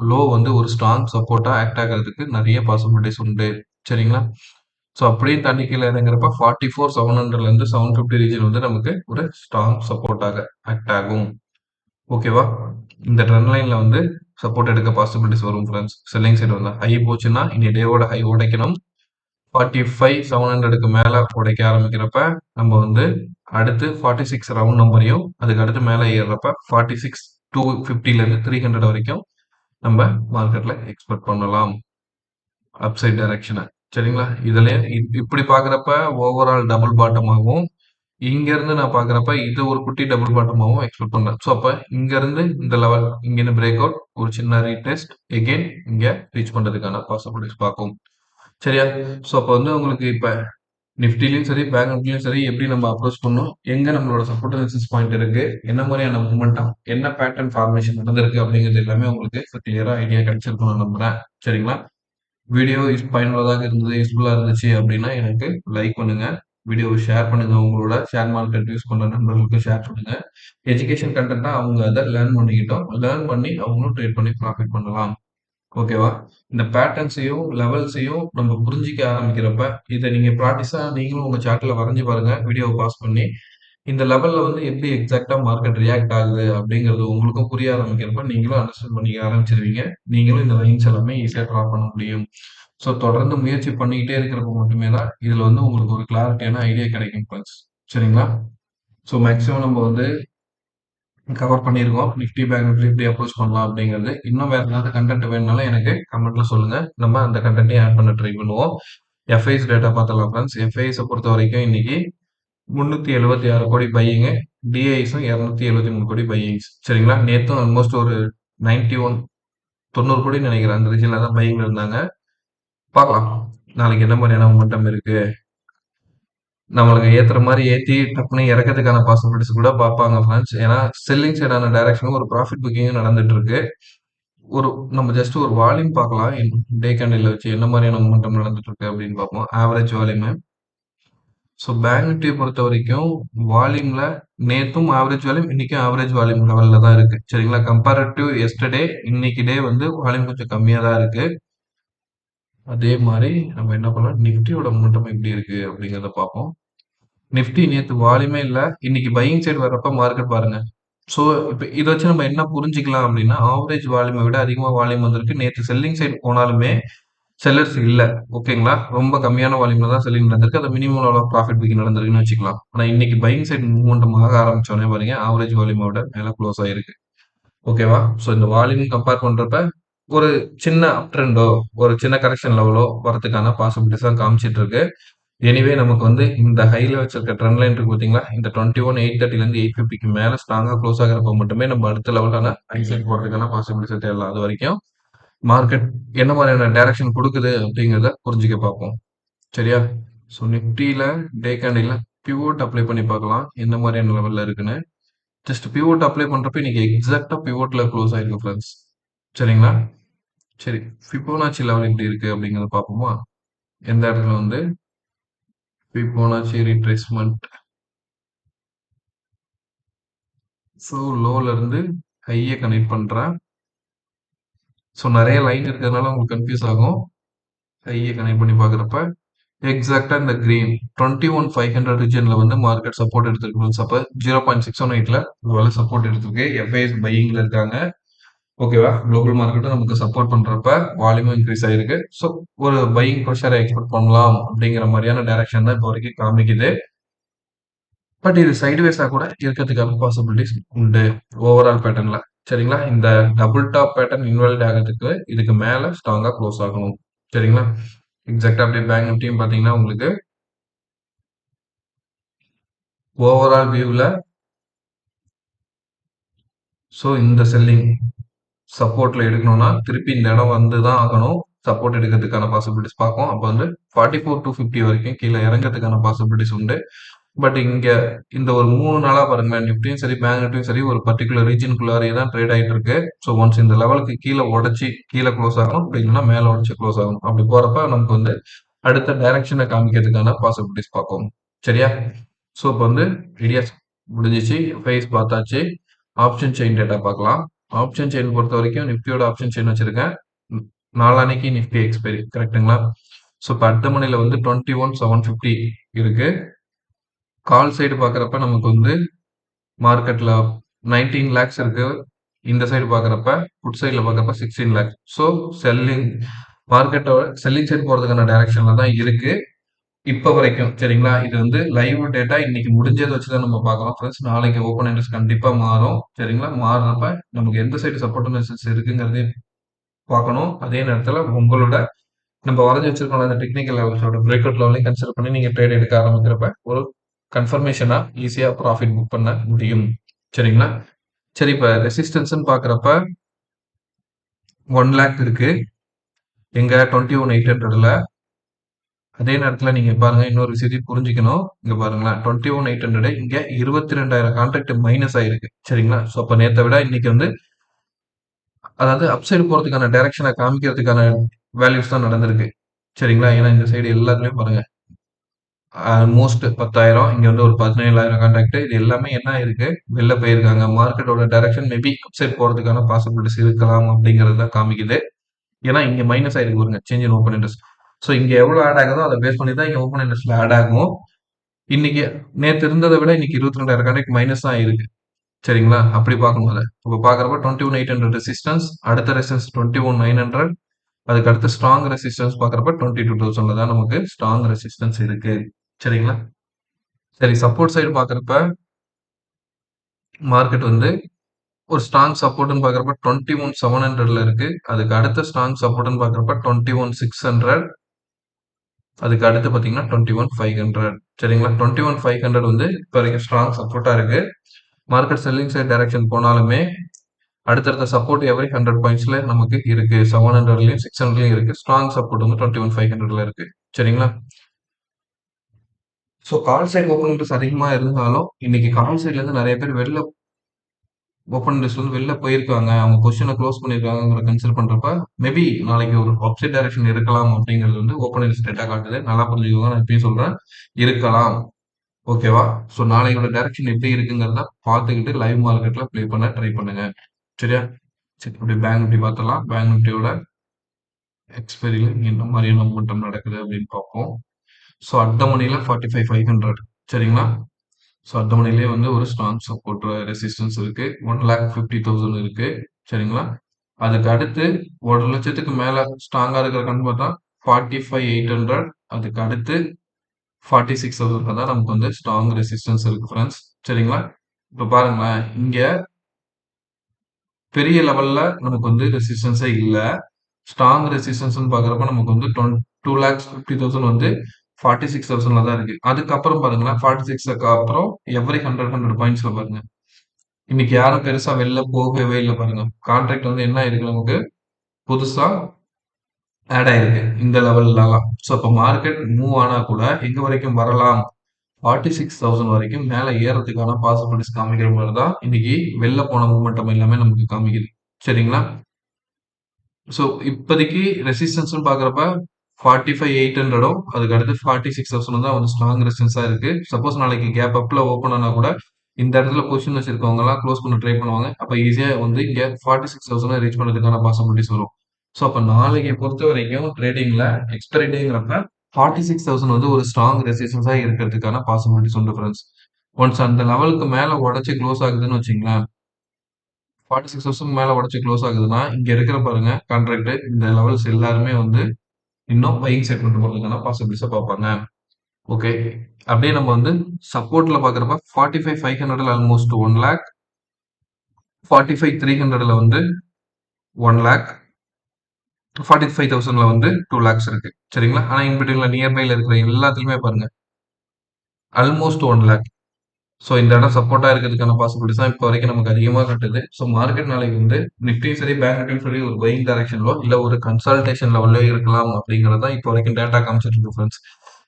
லோ வந்து ஒரு ஸ்ட்ராங் சப்போர்ட்டா ஆக்ட் ஆகிறதுக்கு நிறைய பாசிபிலிட்டிஸ் உண்டு சரிங்களா? ஸோ அப்படியே தாண்டி கீழே இறங்குறப்ப 44,700ல இருந்து 750 ரீஜன் வந்து நமக்கு ஒரு ஸ்ட்ராங் சப்போர்ட்டாக ஆக்ட் ஆகும். ஓகேவா? இந்த ட்ரெண்ட் லைன்ல வந்து சப்போர்ட் எடுக்க பாசிபிலிட்டிஸ் வரும் ஃப்ரெண்ட்ஸ். செல்லிங் சைடு வந்தா ஹை போச்சுன்னா இனி டேவோட ஹை உடைக்கணும். 45,700க்கு மேல உடைக்க ஆரம்பிக்கிறப்ப நம்ம வந்து அடுத்து 46 ரவுண்ட் நம்பரையும் அதுக்கு அடுத்து மேல ஏறுறப்ப 46,250ல இருந்து 300 வரைக்கும் நம்ம மார்க்கெட்ல எக்ஸ்பெக்ட் பண்ணலாம் அப்சைட் டைரக்ஷனை சரிங்களா? இதுல இப்படி பாக்குறப்ப ஓவரால் டபுள் பாட்டம் ஆகும். இங்க இருந்து நான் பாக்குறப்ப இது ஒரு குட்டி டபுள் பாட்டமாவும் எக்ஸ்பெக்ட் பண்றேன். ஸோ அப்ப இங்க இருந்து இந்த லெவல் இங்க இருந்து பிரேக் அவுட் ஒரு சின்ன ரீடெஸ்ட் எகெயின் இங்க ரீச் பண்றதுக்கான பாசிபிலிட்டிஸ் பார்க்கும். சரியா? ஸோ அப்ப வந்து உங்களுக்கு இப்ப நிஃப்டிலயும் சரி பேங்க் நிஃப்டிலயும் சரி எப்படி நம்ம அப்ரோச் பண்ணணும் எங்க நம்மளோட சப்போர்ட் ரெசிஸ்டன்ஸ் பாயிண்ட் இருக்கு என்ன மாதிரியான மூமெண்டம் என்ன பேட்டர்ன் ஃபார்மேஷன் நடந்திருக்கு அப்படிங்கிறது எல்லாமே உங்களுக்கு கிளியரா ஐடியா கிடைச்சிருக்கும் நான் நம்புறேன். சரிங்களா? வீடியோ பயனுள்ளதாக இருந்தது யூஸ்ஃபுல்லா இருந்துச்சு அப்படின்னா எனக்கு லைக் பண்ணுங்க. வீடியோவை ஷேர் பண்ணுங்க. உங்களோட ஷேர் மார்க்கெட் யூஸ் பண்ற நண்பர்களுக்கு ஷேர் பண்ணுங்க. எஜுகேஷன் கண்டென்ட்டா அவங்க அதை லேர்ன் பண்ணிக்கிட்டோம். லேர்ன் பண்ணி அவங்களும் ட்ரேட் பண்ணி ப்ராஃபிட் பண்ணலாம். ஓகேவா? இந்த பேட்டர்ன்ஸையும், லெவல்ஸையும் நம்ம புரிஞ்சுக்க ஆரம்பிக்கிறப்ப, இத நீங்க ப்ராக்டிஸா நீங்களும் உங்க சார்ட்ல வரைஞ்சு பாருங்க. வீடியோவ பாஸ் பண்ணி. இந்த லெவல்ல வந்து எப்படி எக்ஸாக்ட்டா மார்க்கெட் ரியாக்ட் ஆகுது அப்படிங்கிறது உங்களுக்கும் புரிய ஆரம்பிக்கிறப்ப, நீங்களும் அண்டர்ஸ்டாண்ட் பண்ணிக்க ஆரம்பிச்சுருவீங்க. நீங்களும் இந்த லைன்ஸ் எல்லாமே ஈஸியா டிரா பண்ண முடியும். ஸோ தொடர்ந்து முயற்சி பண்ணிக்கிட்டே இருக்கிறப்ப மட்டுமே தான், இதுல வந்து உங்களுக்கு ஒரு கிளாரிட்டியான ஐடியா கிடைக்கும் ஃபிரெண்ட்ஸ். சரிங்களா? ஸோ மேக்ஸிமம் நம்ம வந்து கவர் பண்ணியிருக்கோம். நிஃப்டி பேங்க் நிஃப்டி எப்படி அப்ரோச் பண்ணலாம் அப்படிங்கிறது. இன்னும் வேற ஏதாவது கண்டென்ட் வேணும்னாலும் எனக்கு கமெண்ட்ல சொல்லுங்க. நம்ம அந்த கண்டென்ட்டையும் ஆட் பண்ண ட்ரை பண்ணுவோம். எஃப்ஐஸ் டேட்டா பார்த்தலாம் ஃப்ரெண்ட்ஸ். எஃப்ஐஸை பொறுத்த வரைக்கும் இன்னைக்கு 376 கோடி பையிங்கு, டிஐஸும் 273 கோடி பையிங்ஸ். சரிங்களா? நேத்தும் ஆல்மோஸ்ட் ஒரு 91 90 கோடின்னு நினைக்கிறேன். அந்த ரீஜன்ல தான் பையிங்ல இருந்தாங்க. பார்க்கலாம். நாளைக்கு என்ன மாதிரியான மொமெண்டம் இருக்கு நம்மளுக்கு ஏத்துற மாதிரி ஏத்தி டப்புன்னு இறக்கறதுக்கான பாசிபிலிட்டிஸ் கூட பார்ப்பாங்க ஃப்ரெண்ட்ஸ். ஏன்னா செல்லிங் சைடான டைரக்ஷனும் ஒரு ப்ராஃபிட் புக்கிங்கும் நடந்துட்டு இருக்கு. ஒரு நம்ம ஜஸ்ட் ஒரு வால்யூம் பார்க்கலாம். டே கேண்டில்ல வச்சு என்ன மாதிரியான மொமெண்டம் நடந்துட்டு இருக்கு அப்படின்னு பார்ப்போம். Average volume. ஸோ பேங்க் நிஃப்டியை பொறுத்த வரைக்கும் வால்யூம்ல நேத்தும் ஆவரேஜ் வால்யூம் இன்னைக்கும் ஆவரேஜ் வால்யூம் லெவல்ல தான் இருக்கு. சரிங்களா? கம்பேரிட்டிவ் எஸ்டர்டே இன்னைக்கு டே வந்து வால்யூம் கொஞ்சம் கம்மியா தான் இருக்கு. அதே மாதிரி நம்ம என்ன பண்ணலாம் நிஃப்டியோட மொமெண்டம் எப்படி இருக்கு அப்படிங்கிறத பார்ப்போம். நிஃப்டி நேத்து வால்யூமே இல்ல. இன்னைக்கு பையிங் சைடு வர்றப்ப மார்க்கெட் பாருங்க. ஸோ, இப்ப இத வச்சு நம்ம என்ன புரிஞ்சுக்கலாம் அப்டின்னா, ஆவரேஜ் வால்யூம விட அதிகமா வால்யூம் வந்திருக்கு. நேத்து செல்லிங் சைடு போனாலுமே செல்லர்ஸ் இல்ல. ஓகேங்களா? ரொம்ப கம்மியான வால்யூம்ல தான் செல்லிங் நடந்திருக்கு. அது minimum level of profit booking நடந்திருக்குன்னு வச்சுக்கலாம். ஆனா இன்னைக்கு பையிங் சைடு மூவ்மென்டம் ஆக ஆரம்பிச்சோனே பாருங்க, ஆவரேஜ் வால்யூம விட மேல குளோஸ் ஆயிருக்கு. ஓகேவா? ஸோ இந்த வால்யூம் கம்பேர் பண்றப்ப, ஒரு சின்ன அப் ட்ரெண்டோ, ஒரு சின்ன கரெக்ஷன் லெவலோ வரதுக்கான பாசிபிலிட்டீஸ் தான் காமிச்சிட்டு இருக்கு. எனிவே நமக்கு வந்து இந்த ஹைல வச்சிருக்க ட்ரெண்ட் லைன் இருக்கு பார்த்தீங்களா? இந்த 21,830லேருந்து 850க்கு மேல ஸ்ட்ராங்கா குளோஸ் ஆகுறப்ப மட்டுமே நம்ம அடுத்த லெவலான ஹை சைட் போறதுக்கான பாசிபிலிட்டீஸ தேடலாம். அதுவரைக்கும் மார்க்கெட் என்ன மாதிரியான டைரக்ஷன் குடுக்குது அப்படிங்கிறத புரிஞ்சுக்க பார்ப்போம். சரியா? ஸோ நிஃப்டில டே கேண்டில்ல பிவோட் அப்ளை பண்ணி பார்க்கலாம். எந்த மாதிரியான லெவல்ல இருக்குன்னு. ஜஸ்ட் பிவோட் அப்ளை பண்றப்ப இன்னைக்கு எக்ஸாக்ட்டா பிவோட்ல க்ளோஸ் ஆயிருக்கு ஃபிரெண்ட்ஸ். சரிங்களா? சரி. ஃபிபோனாச்சி லெவல் எப்படி இருக்கு அப்படிங்கிறத பார்ப்போமா? எந்த இடத்துல வந்து ஃபிபோனாச்சி ரிட்ரேஸ்மென்ட் ஸோ லோல இருந்து ஹைய கனெக்ட் பண்றேன். ஸோ நெறைய லைன் இருக்கிறதுனால உங்களுக்கு கன்ஃப்யூஸ் ஆகும். ஹைய கனெக்ட் பண்ணி பார்க்குறப்ப எக்ஸாக்ட்டா இந்த கிரீன் 21,500 ரீஜியன்ல வந்து மார்க்கெட் சப்போர்ட் எடுத்திருக்கு ஃபிரெண்ட்ஸ். அப்ப 0.618ல ஒருவேளை சப்போர்ட் எடுத்திருக்கு. எஃப்ஐஎஸ் பையிங்ல இருக்காங்க. ஓகேவா? குளோபல் மார்க்கெட்டும் நமக்கு சப்போர்ட் பண்றப்ப வால்யூமும் இன்க்ரீஸ் ஆயிருக்கு. ஸோ ஒரு பையிங் பிரஷரை எக்ஸ்பெக்ட் பண்ணலாம் அப்படிங்கிற மாதிரியான டைரக்ஷன் தான் இப்போ வரைக்கும் காமிக்குது. பட் இது சைட்வேஸா கூட இருக்கிறதுக்கான பாசிபிலிட்டிஸ் உண்டு ஓவரால் பேட்டர்ன்ல. சரிங்களா? இந்த டபுள் டாப் பேட்டர்ன் இன்வாலிட் ஆகிறதுக்கு இதுக்கு மேல ஸ்ட்ராங்கா க்ளோஸ் ஆகணும். சரிங்களா? எக்ஸாக்ட்டா அப்படியே பேங்க் நிஃப்டியும் பார்த்தீங்கன்னா உங்களுக்கு ஓவரால் வியூல ஸோ இந்த செல்லிங் சப்போர்ட்ல எடுக்கணும்னா திருப்பி இந்த இடம் வந்து தான் ஆகணும். சப்போர்ட் எடுக்கிறதுக்கான பாசிபிலிட்டிஸ் பார்க்கும். அப்போ வந்து 44,250 வரைக்கும் கீழே இறங்கிறதுக்கான பாசிபிலிட்டிஸ் உண்டு. பட் இங்க இந்த ஒரு 3 நாளா பாருங்களேன், நிஃப்டியும் சரி, பேங்க் நிஃப்டியும் சரி ஒரு பர்ட்டிகுலர் ரீஜியனுக்குள்ளாரயே தான் ட்ரேட் ஆயிட்டு இருக்கு. ஸோ ஒன்ஸ் இந்த லெவலுக்கு கீழே உடைச்சு கீழே க்ளோஸ் ஆகணும். அப்படி இல்லைன்னா மேலே உடைச்சு க்ளோஸ் ஆகணும். அப்படி போறப்ப நமக்கு வந்து அடுத்த டைரக்ஷனை காமிக்கிறதுக்கான பாசிபிலிட்டிஸ் பார்க்கும். சரியா? ஸோ இப்போ வந்து ஐடியாஸ் முடிஞ்சிச்சு. ஃபேஸ் பார்த்தாச்சு. ஆப்ஷன் செயின் டேட்டா பார்க்கலாம். ஆப்ஷன் செயின் பொறுத்த வரைக்கும் நிஃப்டியோட ஆப்ஷன் செயின் வச்சிருக்கேன். நாளான்னைக்கு நிஃப்டி எக்ஸ்பைரி கரெக்ட்டுங்களா? ஸோ இப்போ அடுத்த மணில வந்து 21,750 இருக்கு. கால் சைடு பார்க்குறப்ப நமக்கு வந்து மார்க்கெட்ல 19 லேக்ஸ் இருக்கு. இந்த சைடு பார்க்குறப்ப புட் சைடுல பார்க்குறப்ப 16 லேக்ஸ். ஸோ செல்லிங் மார்க்கெட்டோட செல்லிங் சைடு போறதுக்கான டைரக்ஷன்ல தான் இருக்கு. இப்ப வரைக்கும் சரிங்களா? இது வந்து லைவ் டேட்டா இன்னைக்கு முடிஞ்சத வச்சு தான் நம்ம பார்க்குறோம் ஃப்ரெண்ட்ஸ். நாளைக்கு ஓப்பன் இன்ட்ரெஸ்ட் கண்டிப்பா மாறும். சரிங்களா? மாறுறப்ப நமக்கு எந்த சைடு சப்போர்ட் அண்ட் ரெசிஸ்டன்ஸ் இருக்குங்கிறதையும் பார்க்கணும். அதே நேரத்துல உங்களோட நம்ம வரைஞ்சு வச்சிருக்கோம்ல அந்த டெக்னிக்கல் லெவல்ஸோட பிரேக் அவுட் லெவலையும் கன்சிடர் பண்ணி நீங்க ட்ரேட் எடுக்க ஆரம்பிக்கிறப்ப ஒரு கன்ஃபர்மேஷனா ஈஸியா ப்ராஃபிட் புக் பண்ண முடியும். சரிங்களா? சரி இப்ப ரெசிஸ்டன்ஸ்ன்னு பார்க்குறப்ப 1 லேக் இருக்கு. எங்க 21,800ல அதே நேரத்துல நீங்க பாருங்க இன்னொரு விஷயத்தையும் புரிஞ்சுக்கணும். இங்க பாருங்களேன் 21,800 இங்க 22,000 கான்ட்ராக்ட் மைனஸ் ஆயிருக்கு. சரிங்களா? ஸோ அப்ப நேத்த விட இன்னைக்கு வந்து அதாவது அப் சைடு போறதுக்கான டைரக்ஷனை காமிக்கிறதுக்கான வேல்யூஸ் தான் நடந்திருக்கு. சரிங்களா? ஏன்னா இந்த சைடு எல்லாத்துலயும் பாருங்க ஆல்மோஸ்ட் 10,000 இங்க வந்து ஒரு 17,000 கான்ட்ராக்ட் இது எல்லாமே என்ன ஆயிருக்கு வெளில போயிருக்காங்க. மார்க்கெட்டோட டைரக்ஷன் மேபி அப் சைடு போறதுக்கான பாசிபிலிட்டிஸ் இருக்கலாம் அப்படிங்கிறது தான் காமிக்குது. ஏன்னா இங்க மைனஸ் ஆயிருக்கு பாருங்க change in open interest. So இங்க எவ்வளவு ஆட் ஆகுதோ அதை பேஸ் பண்ணி தான் இங்க ஓப்பன் இன்ட்ரெஸ்ட்ல ஆட் ஆகும். இன்னைக்கு நேத்து இருந்ததை விட இன்னைக்கு 22,000 கான்ட்ராக்ட் மைனஸ் தான் ஆயிருக்கு. சரிங்களா? அப்படி பார்க்கணும் அத. அப்ப பார்க்கறப்ப 21,800 ரெசிஸ்டன்ஸ், அடுத்த ரெசிஸ்டன்ஸ் 21,900 அதுக்கு அடுத்து ஸ்ட்ராங் ரெசிஸ்டன்ஸ் பார்க்கறப்ப 22,000ல தான் நமக்கு ஸ்ட்ராங் ரெசிஸ்டன்ஸ் இருக்கு. சரிங்களா? சரி சப்போர்ட் சைடு பார்க்கறப்ப மார்க்கெட் வந்து ஒரு ஸ்ட்ராங் சப்போர்ட்ன்னு பார்க்கறப்ப 21,700ல இருக்கு. அதுக்கு அடுத்த ஸ்ட்ராங் சப்போர்ட்ன்னு பார்க்கறப்ப 21,600 அதுக்கு அடுத்து பார்த்தீங்கன்னா 21,500 சரிங்களா? 21,500 வந்து இப்ப வரைக்கும் ஸ்ட்ராங் சப்போர்ட்டா இருக்கு. மார்க்கெட் செல்லிங் சைடு டைரக்ஷன் போனாலுமே அடுத்தடுத்த சப்போர்ட் எவரி 100 பாயிண்ட்ஸ்ல நமக்கு இருக்கு. 700லயும் 600லயும் இருக்கு. ஸ்ட்ராங் சப்போர்ட் வந்து 21,500ல இருக்கு. சரிங்களா? So call side open interest அதிகமா இருந்தாலும், இன்னைக்கு கால் சைட்ல இருந்து நெறைய பேர் வெளில ஓப்பன் இன்ட்ரெஸ்ட்ல இருந்து வெளில போயிருக்காங்க. அவங்க பொசிஷன குளோஸ் பண்ணியிருக்காங்கங்கிற கன்சிடர் பண்றப்ப, மேபி நாளைக்கு ஒரு அப்சைட் டைரக்ஷன் இருக்கலாம் அப்படிங்கிறது வந்து ஓப்பன் இன்ட்ரெஸ்ட் டேட்டா காட்டுது. நல்லா புரிஞ்சுக்கோங்க. நான் இப்பயும் சொல்றேன். இருக்கலாம். ஓகேவா? ஸோ நாளையோட டைரக்ஷன் எப்படி இருக்குங்கிறத பார்த்துக்கிட்டு லைவ் மார்க்கெட்ல ப்ளே பண்ண ட்ரை பண்ணுங்க. சரியா? சரி அப்படியே பேங்க் நிஃப்டி பார்த்துடலாம். பேங்க் நிஃப்டியோட எக்ஸ்பைரியில என்ன மாதிரியான மூவ்மெண்டம் நடக்குது அப்படின்னு பார்ப்போம். ஸோ அட் த மணில 45,500 சரிங்களா? ஸோ அடுத்த மணிலேயே வந்து ஒரு ஸ்ட்ராங் சப்போர்ட் ரெசிஸ்டன்ஸ் இருக்கு. 1,50,000 இருக்கு. சரிங்களா? அதுக்கு அடுத்து 1,00,000க்கு மேல ஸ்ட்ராங்கா இருக்கிற கன்னு பார்த்தா 45,800. அதுக்கு அடுத்து 46,000 தான் நமக்கு வந்து ஸ்ட்ராங் ரெசிஸ்டன்ஸ் இருக்கு ஃப்ரெண்ட்ஸ். சரிங்களா? இப்ப பாருங்களேன், இங்க பெரிய லெவல்ல நமக்கு வந்து ரெசிஸ்டன்ஸே இல்ல. ஸ்ட்ராங் ரெசிஸ்டன்ஸ்ன்னு பார்க்குறப்ப நமக்கு வந்து 2,50,000 வந்து 46,000ல தான் இருக்கு. அதுக்கப்புறம் பாருங்களேன், 46க்கு அப்புறம் எவ்ரி 100 பாயிண்ட்ஸ்ல பாருங்க. இன்னைக்கு யாரும் பெருசா வெளில போகவே இல்ல பாருங்க. கான்ட்ராக்ட் வந்து என்ன ஆயிருக்கு நமக்கு புதுசா ஆட் ஆயிருக்கு இந்த லெவல்லலாம். ஸோ அப்போ மார்க்கெட் மூவ் ஆனா கூட எங்க வரைக்கும் வரலாம்? 46,000 வரைக்கும் மேல ஏறதுக்கான பாசிபிலிட்டிஸ் காமிக்கிற மாதிரி தான் இன்னைக்கு வெளில போன மூமெண்டம் எல்லாமே நமக்கு காமிக்குது. சரிங்களா? ஸோ இப்போதைக்கு ரெசிஸ்டன்ஸ்னு பார்க்குறப்ப 45,800ம் அதுக்கு அடுத்து 46,000 தான் வந்து ஸ்ட்ராங் ரெசிஸ்டன்ஸா இருக்கு. சப்போஸ் நாளைக்கு கேப் அப்ல ஓப்பன் ஆனா கூட இந்த இடத்துல பொசிஷன் வச்சிருக்கவங்க எல்லாம் க்ளோஸ் பண்ண ட்ரை பண்ணுவாங்க. அப்ப ஈஸியா வந்து இங்க 46,000 ரீச் பண்றதுக்கான பாசிபிலிட்டிஸ் வரும். ஸோ அப்ப நாளைக்கு பொறுத்த வரைக்கும் ட்ரேடிங்ல எக்ஸ்பைரி டேங்கிறப்ப 46,000 வந்து ஒரு ஸ்ட்ராங் ரெசிஸ்டன்ஸா இருக்கிறதுக்கான பாசிபிலிட்டிஸ் உண்டு ஃப்ரெண்ட்ஸ். ஒன்ஸ் அந்த லெவலுக்கு மேல உடைச்சு க்ளோஸ் ஆகுதுன்னு வச்சுங்களேன், 46,000 மேல உடைச்சு க்ளோஸ் ஆகுதுன்னா, இங்க இருக்கிற பாருங்க கான்ட்ராக்ட் இந்த லெவல்ஸ் எல்லாருமே வந்து இன்னும் பையிங் செட் கொண்டு போறதுக்கான பாசிபிலிட்டிஸ பார்ப்பாங்க. ஓகே. அப்படியே நம்ம வந்து சப்போர்ட்ல பார்க்குறப்ப 45,500ல ஆல்மோஸ்ட் 1,00,000, 45,300ல வந்து 1,00,000, 45,000ல வந்து 2,00,000 இருக்கு. சரிங்களா? ஆனா இன் பிட்வீன்ல நியர்பைல இருக்கிற எல்லாத்துலயுமே பாருங்க ஆல்மோஸ்ட் 1,00,000. ஸோ இந்த இடம் சப்போர்ட்டா இருக்கிறதுக்கான பாசிபிலிட்டிஸ் தான் இப்போ வரைக்கும் நமக்கு அதிகமா காட்டுது. ஸோ மார்க்கெட் நாளைக்கு வந்து நிஃப்டியும் சரி, பேங்க் நிஃப்டியும் சரி ஒரு பையிங் டைரக்ஷன்லோ இல்ல ஒரு கன்சல்டேஷன் லெவல்லோ இருக்கலாம் அப்படிங்கிறது தான் இப்போ வரைக்கும் டேட்டா காமிச்சிட்டு இருக்கு ஃப்ரெண்ட்ஸ்.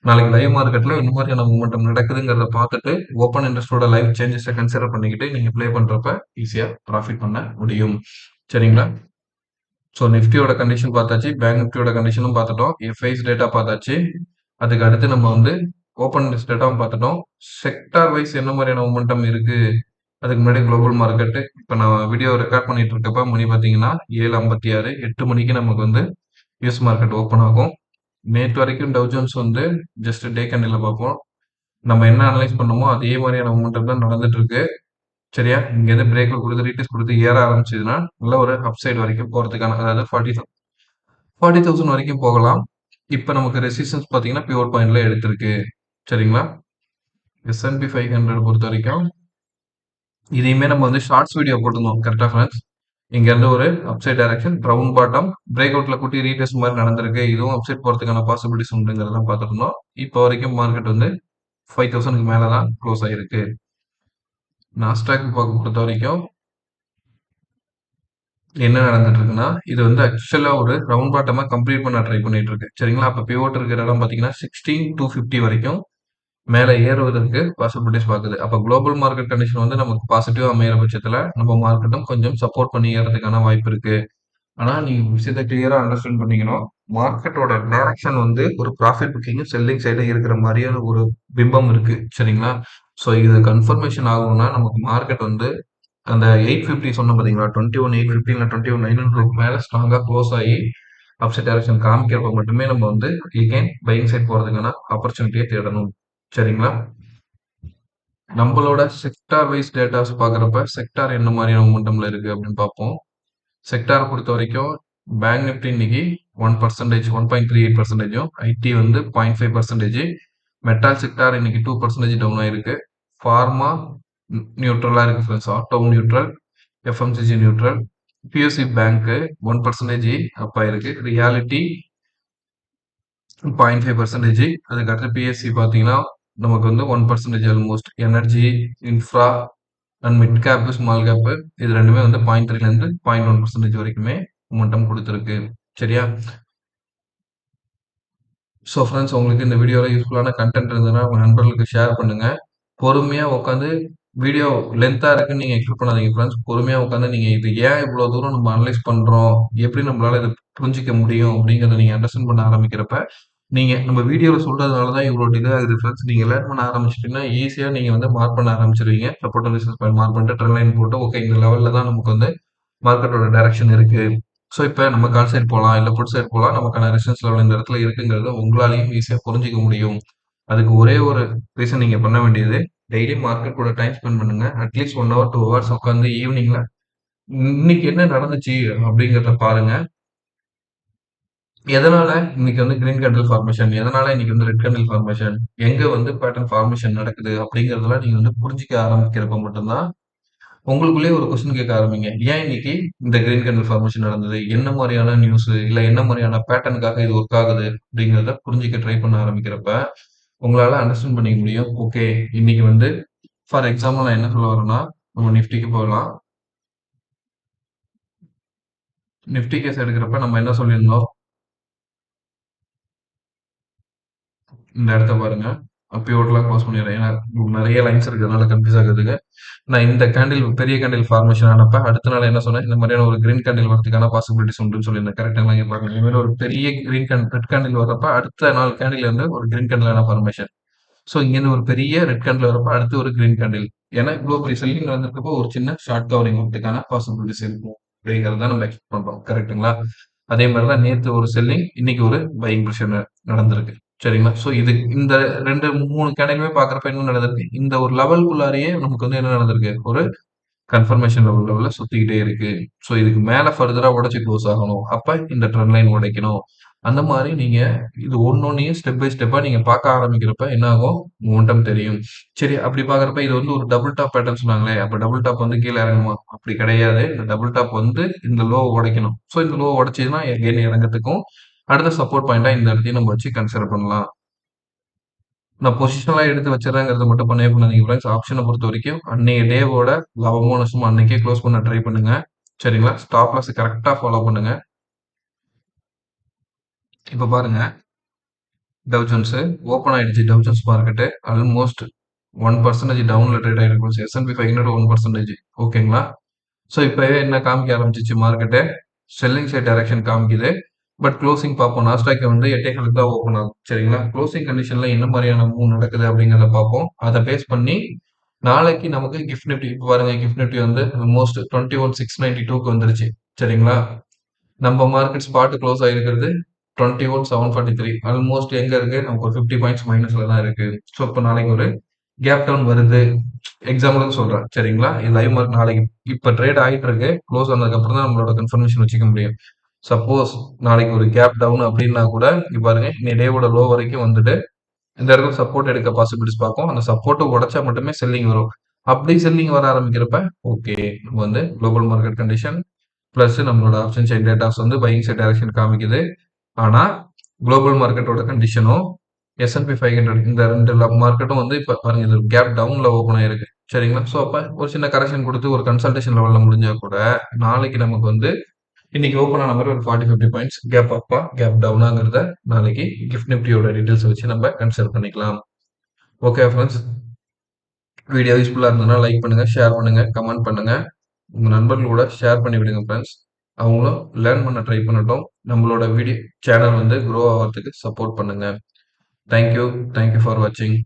நாளைக்கு லைவ் மார்க்கெட்ல இந்த மாதிரியான மூமெண்டம் நடக்குதுங்கிறத பார்த்துட்டு ஓப்பன் இன்ட்ரெஸ்டோட லைவ் சேஞ்சஸை கன்சிடர் பண்ணிக்கிட்டு நீங்க ப்ளே பண்றப்ப ஈஸியா ப்ராஃபிட் பண்ண முடியும். சரிங்களா? ஸோ நிஃப்டியோட கண்டிஷன் பார்த்தாச்சு, பேங்க் நிஃப்டியோட கண்டிஷனும் பார்த்துட்டோம், எஃப்ஐஸ் டேட்டா பார்த்தாச்சு. அதுக்கு அடுத்து நம்ம வந்து ஓப்பன் இன்ட்ரெஸ்ட் டேட்டாவும் பார்த்துட்டோம். செக்டார் வைஸ் என்ன மாதிரியான மொமெண்டம் இருக்கு, அதுக்கு முன்னாடி குளோபல் மார்க்கெட். இப்போ நான் வீடியோ ரெக்கார்ட் பண்ணிட்டு இருக்கப்ப மணி பார்த்தீங்கன்னா 7:56. 8 மணிக்கு நமக்கு வந்து யூஎஸ் மார்க்கெட் ஓப்பன் ஆகும். நேற்று வரைக்கும் டவ் ஜோன்ஸ் வந்து ஜஸ்ட் டே கேண்டில் பார்ப்போம். நம்ம என்ன அனலைஸ் பண்ணோமோ அதே மாதிரியான மொமெண்டம் தான் நடந்துட்டு இருக்கு. சரியா? இங்கேருந்து பிரேக் கொடுத்து ரீட்டெஸ்ட் கொடுத்து ஏற ஆரம்பிச்சதுன்னா நல்ல ஒரு அப்சைட் வரைக்கும் போறதுக்கான, அதாவது 40,000 வரைக்கும் போகலாம். இப்போ நமக்கு ரெசிஸ்டன்ஸ் பார்த்தீங்கன்னா பியூர் பாயிண்ட்ல எடுத்திருக்கு. சரிங்களா? S&P 500 பொறுத்த வரைக்கும் இதையுமே நம்ம வந்து ஷார்ட்ஸ் வீடியோ போட்டிருந்தோம் கரெக்டா ஃப்ரெண்ட்ஸ். இங்க இருந்து ஒரு upside direction round bottom break அவுட்ல குட்டி ரீடெஸ்ட் மாதிரி நடந்திருக்கு. இதுவும் அப்சைட் போறதுக்கான பாசிபிலிட்டிஸ் உண்டுங்கிறதெல்லாம் பார்த்துருந்தோம். இப்போ வரைக்கும் மார்க்கெட் வந்து 5,000க்கு மேல தான் க்ளோஸ் ஆயிருக்கு. நாஸ்டாக் பொறுத்த வரைக்கும் என்ன நடந்துட்டு இருக்குன்னா, இது வந்து ஆக்சுவலா ஒரு ரவுண்ட் பாட்டமா கம்ப்ளீட் பண்ண ட்ரை பண்ணிட்டு இருக்கு. சரிங்களா? அப்ப பிவோட் இருக்கிற இடம் பார்த்தீங்கன்னா 16,250 வரைக்கும் மேல ஏறுவதற்கு பாசிபிலிட்டிஸ் பாக்குது. அப்ப குளோபல் மார்க்கெட் கண்டிஷன் வந்து நமக்கு பாசிட்டிவா அமையிற பட்சத்துல நம்ம மார்க்கெட்டும் கொஞ்சம் சப்போர்ட் பண்ணி ஏறதுக்கான வாய்ப்பு இருக்கு. ஆனா நீங்க விஷயத்த கிளியரா அண்டர்ஸ்டாண்ட் பண்ணிக்கணும். மார்க்கெட்டோட டைரக்ஷன் வந்து ஒரு ப்ராஃபிட் புக்கிங்கும் செல்லிங் சைடும் இருக்கிற மாதிரியான ஒரு பிம்பம் இருக்கு. சரிங்களா? ஸோ இது கன்ஃபர்மேஷன் ஆகணும்னா நமக்கு மார்க்கெட் வந்து அந்த 850 சொன்னோம் பாத்தீங்களா? 21,850 இல்ல 21,900 மேல ஸ்ட்ராங்கா க்ளோஸ் ஆகி அப்சைட் டைரக்ஷன் காமிக்கிறப்ப மட்டுமே நம்ம வந்து எகைன் பையிங் சைட் போறதுக்கான ஆப்பர்ச்சுனிட்டியை தேடணும். சரிங்களா? நம்மளோட செக்டார் வைஸ் டேட்டாஸ் பார்க்குறப்ப செக்டார் என்ன மாதிரியான மொமெண்டம்ல இருக்கு அப்படின்னு பார்ப்போம். செக்டார் பொறுத்த வரைக்கும் பேங்க் நிஃப்டி இன்னைக்கு 1%, 1.38%, ஐடி வந்து 0.5%, மெட்டால் செக்டார் இன்னைக்கு 2% டவுன் ஆயிருக்கு. ஃபார்மா நியூட்ரலா இருக்கு friends, auto neutral, FMCG neutral, BSc bank 1% அப் ஆயிருக்கு. ரியாலிட்டி 0.5%. அதுக்கு அடுத்து பிஎஸ்சி பார்த்தீங்கன்னா நமக்கு வந்து 1% almost. Energy, infra and mid cap, small cap இது ரெண்டுமே வந்து 0.3லேருந்து 0.1% வரைக்குமே மொமெண்டம் கொடுத்துருக்கு. சரியா? ஸோ ஃப்ரெண்ட்ஸ், உங்களுக்கு இந்த வீடியோவில் யூஸ்ஃபுல்லான கண்டென்ட் இருந்ததுன்னா உங்கள் நண்பர்களுக்கு ஷேர் பண்ணுங்க. பொறுமையா உட்காந்து வீடியோ லென்த்தா இருக்குன்னு நீங்க எக்ஸ்பெக்ட் பண்ணாதீங்க ஃப்ரெண்ட்ஸ். பொறுமையா உட்காந்து நீங்க இது ஏன் இவ்வளவு தூரம் நம்ம அனலைஸ் பண்றோம், எப்படி நம்மளால இதை புரிஞ்சிக்க முடியும் அப்படிங்கிறத நீங்க அண்டர்ஸ்டாண்ட் பண்ண ஆரம்பிக்கிறப்ப நீங்க நம்ம வீடியோல சொல்றதுனால தான் இவ்வளவு டிலே ஆகுது ஃப்ரெண்ட்ஸ். நீங்க லேர்ன் பண்ண ஆரம்பிச்சிட்டீங்கன்னா ஈஸியா நீங்க வந்து மார்க் பண்ண ஆரம்பிச்சிருவீங்க. Support and resistance point mark பண்ணிட்டு ட்ரெண்ட் லைன் போட்டு ஓகே இந்த லெவல்ல தான் நமக்கு வந்து மார்க்கெட்டோட டைரக்ஷன் இருக்கு. ஸோ இப்போ நம்ம கால் சைடு போகலாம், இல்லை புட் சைடு போகலாம், நமக்கான ரெசிஸ்டன்ஸ் லெவல் இந்த இடத்துல இருக்குங்கிறத உங்களாலையும் ஈஸியாக புரிஞ்சிக்க முடியும். அதுக்கு ஒரே ஒரு ரீசன் நீங்க பண்ண வேண்டியது டெய்லி மார்க்கெட் கூட டைம் ஸ்பெண்ட் பண்ணுங்க. அட்லீஸ்ட் 1 ஹவர், 2 ஹவர்ஸ் உட்காந்து ஈவினிங்ல இன்னைக்கு என்ன நடந்துச்சு அப்படிங்கிறத பாருங்க. எதனால இன்னைக்கு வந்து கிரீன் கேண்டில் ஃபார்மேஷன், எதனால இன்னைக்கு வந்து ரெட் கேண்டில் ஃபார்மேஷன், எங்க வந்து பேட்டர்ன் ஃபார்மேஷன் நடக்குது அப்படிங்கிறதெல்லாம் நீங்க வந்து புரிஞ்சுக்க ஆரம்பிக்கிறப்ப மட்டும்தான் உங்களுக்குள்ளேயே ஒரு கொஸ்டின் கேட்க ஆரம்பிங்க. ஏன் இன்னைக்கு இந்த கிரீன் கேண்டில் ஃபார்மேஷன் நடந்தது? என்ன மாரியான நியூஸ் இல்ல என்ன மாரியான பேட்டர்னுக்காக இது ஒர்க் ஆகுது அப்படிங்கிறத புரிஞ்சுக்க ட்ரை பண்ண ஆரம்பிக்கிறப்ப, உங்களால அண்டர்ஸ்டாண்ட் பண்ணிக்க முடியும். ஓகே, இன்னைக்கு வந்து ஃபார் எக்ஸாம்பிள் நான் என்ன சொல்ல வரேன்னா, நம்ம நிஃப்டிக்கு போகலாம். நிஃப்டி கேஸ் எடுக்கிறப்ப நம்ம என்ன சொல்லியிருந்தோம்? இந்த இடத்த பாருங்க. பிவோட்லாம் க்ளோஸ் பண்ணிடுறேன். ஏன்னா நெறைய லைன்ஸ் இருக்கிறதுனால கன்ஃப்யூஸ் ஆகுதுங்க. நான் இந்த கேண்டில் பெரிய கேண்டில் ஃபார்மேஷன் ஆனப்ப, அடுத்த நாள் என்ன சொன்னேன்? இந்த மாதிரியான ஒரு கிரீன் கேண்டில் வரதுக்கான பாசிபிலிட்டிஸ் உண்டுன்னு சொல்லியிருந்தேன். கரெக்ட்டுங்களா? இங்க பாருங்க. இந்த மாரி ஒரு பெரிய கிரீன் ரெட் கேண்டில் வர்றப்ப, அடுத்த நாள் கேண்டில்ல இருந்து ஒரு கிரீன் கேண்டிலான ஃபார்மேஷன். ஸோ இங்கேருந்து ஒரு பெரிய ரெட் கேண்டில் வரப்ப, அடுத்து ஒரு கிரீன் கேண்டில். ஏன்னா இவ்ளோ பெரிய செல்லிங் நடந்திருக்கப்போ, ஒரு சின்ன ஷார்ட் கவரிங் வரதுக்கான பாசிபிலிட்டிஸ் இருக்கும். அப்படிங்கிறத நம்ம எக்ஸ்பெக்ட் பண்றோம். கரெக்ட்டுங்களா? அதே மாரி தான் நேத்து ஒரு செல்லிங், இன்னைக்கு ஒரு பையிங் பிரஷர் நடந்திருக்கு. சரிங்களா? ஸோ இது இந்த 2, 3 கேண்டிலுமே பார்க்குறப்ப என்ன நடந்திருக்கு? இந்த ஒரு லெவல்க்குள்ளாரயே நமக்கு வந்து என்ன நடந்திருக்கு? ஒரு கன்ஃபர்மேஷன் லெவல்ல சுத்திக்கிட்டே இருக்கு. ஸோ இதுக்கு மேல ஃபர்தரா உடைச்சு க்ளோஸ் ஆகணும். அப்ப இந்த ட்ரெண்ட் லைன் உடைக்கணும். அந்த மாரி நீங்க இது ஒண்ணொண்ணையும் ஸ்டெப் பை ஸ்டெப்பா நீங்க பார்க்க ஆரம்பிக்கிறப்ப என்ன ஆகும்? மொமெண்டம் தெரியும். சரி அப்படி பார்க்குறப்ப இது வந்து ஒரு டபுள் டாப் பேட்டர்ன் சொன்னாங்களே, அப்ப டபுள் டாப் வந்து கீழ இறங்குமா? அப்படி கிடையாது. இந்த டபுள் டாப் வந்து இந்த லோவ உடைக்கணும். ஸோ இந்த லோவ உடைச்சதுன்னா எகைன் இறங்கறதுக்கும், அடுத்த சப்போர்ட் பாயிண்ட்டா இந்த இடத்தையும் நம்ம வச்சு கன்சிடர் பண்ணலாம். நான் பொசிஷனலா எடுத்து வச்சுறேங்கிறத மட்டும் பண்ணவே பண்ணாதீங்க ஃப்ரெண்ட்ஸ். ஆப்ஷன பொறுத்தவரைக்கும் அன்னைய டேவோட லாபமோ, நஷ்டமோ அன்னைக்கே க்ளோஸ் பண்ண ட்ரை பண்ணுங்க. சரிங்களா? ஸ்டாப் லாஸ் கரெக்ட்டா ஃபாலோ பண்ணுங்க. இப்ப பாருங்க, டவ் ஜோன்ஸ் ஓப்பன் ஆயிடுச்சு. டவ் ஜோன்ஸ் மார்க்கெட் ஆல்மோஸ்ட் 1% டவுன்ல ட்ரேட் ஆயிருக்கு. S&P 500 1% ஓகேங்களா? ஸோ இப்பவே என்ன காமிக்க ஆரம்பிச்சிச்சு மார்க்கெட்டு? செல்லிங் சைட் டைரக்ஷன் காமிக்குது. பட் க்ளோசிங் பார்ப்போம். நாஸ்டாக் வந்து 8:15க்கு தான் ஓப்பன் ஆகும். சரிங்களா? க்ளோசிங் கண்டிஷன்ல என்ன மாரியான மூவ் நடக்குது அப்படிங்கிறத பார்ப்போம். அத பேஸ் பண்ணி நாளைக்கு நமக்கு கிஃப்ட் நிஃப்டி இப்ப பாருங்க கிஃப்ட் நிஃப்டி வந்து ஆல்மோஸ்ட் 21,692க்கு வந்துருச்சு. சரிங்களா? நம்ம மார்க்கெட் ஸ்பாட் க்ளோஸ் ஆயிருக்கிறது 21,743 ஆல்மோஸ்ட் எங்க இருக்கு? நமக்கு ஒரு 50 பாயிண்ட்ஸ் மைனஸ்ல தான் இருக்கு. ஸோ இப்ப நாளைக்கு ஒரு கேப் டவுன் வருது. எக்ஸாம்பிளுக்கு சொல்றேன். சரிங்களா? இது லைவ் மார்க் நாளைக்கு இப்ப ட்ரேட் ஆயிட்டு இருக்கு. க்ளோஸ் ஆனதுக்கு அப்புறம் தான் நம்மளோட கன்ஃபர்மேஷன் வச்சுக்க முடியும். சப்போஸ் நாளைக்கு ஒரு கேப் டவுன் அப்படின்னா கூட இங்க பாருங்க இன்னைய டேவோட லோ வரைக்கும் வந்துட்டு இந்த இடத்துல சப்போர்ட் எடுக்க பாசிபிலிட்டிஸ் பார்க்கும். அந்த சப்போர்ட்ட உடைச்சா மட்டுமே செல்லிங் வரும். அப்படி செல்லிங் வர ஆரம்பிக்கிறப்ப ஓகே நம்ம வந்து குளோபல் மார்க்கெட் கண்டிஷன் பிளஸ் நம்மளோட ஆப்ஷன் செயின் டேட்டாஸ் வந்து பையிங் சைட் டைரக்ஷன் காமிக்குது. ஆனா குளோபல் மார்க்கெட்டோட கண்டிஷனும் S&P 500 இந்த 2 மார்க்கெட்டும் வந்து இப்ப பாருங்க இது கேப் டவுன்ல ஓப்பன் ஆயிருக்கு. சரிங்களா? ஸோ அப்ப ஒரு சின்ன கரெக்ஷன் கொடுத்து ஒரு கன்சல்டேஷன் லெவல்ல முடிஞ்சா கூட நாளைக்கு நமக்கு வந்து இன்னைக்கு ஓப்பன் ஆன மாதிரி ஒரு 40, 50 பாயிண்ட்ஸ் கேப் அப்பா, கேப் டவுனாங்கிறத நாளைக்கு கிஃப்ட் நிஃப்டியோட டீடைல்ஸ் வச்சு நம்ம கன்சிடர் பண்ணிக்கலாம். Okay friends. வீடியோ யூஸ்ஃபுல்லா இருந்ததுன்னா லைக் பண்ணுங்க, ஷேர் பண்ணுங்க, கமெண்ட் பண்ணுங்க. உங்க நண்பர்கள் கூட ஷேர் பண்ணி விடுங்க ஃப்ரெண்ட்ஸ். அவங்களும் லேர்ன் பண்ண ட்ரை பண்ணட்டும். நம்மளோட வீடியோ சேனல் வந்து க்ரோ ஆவறதுக்கு சப்போர்ட் பண்ணுங்க. Thank you. Thank you for வாட்சிங்.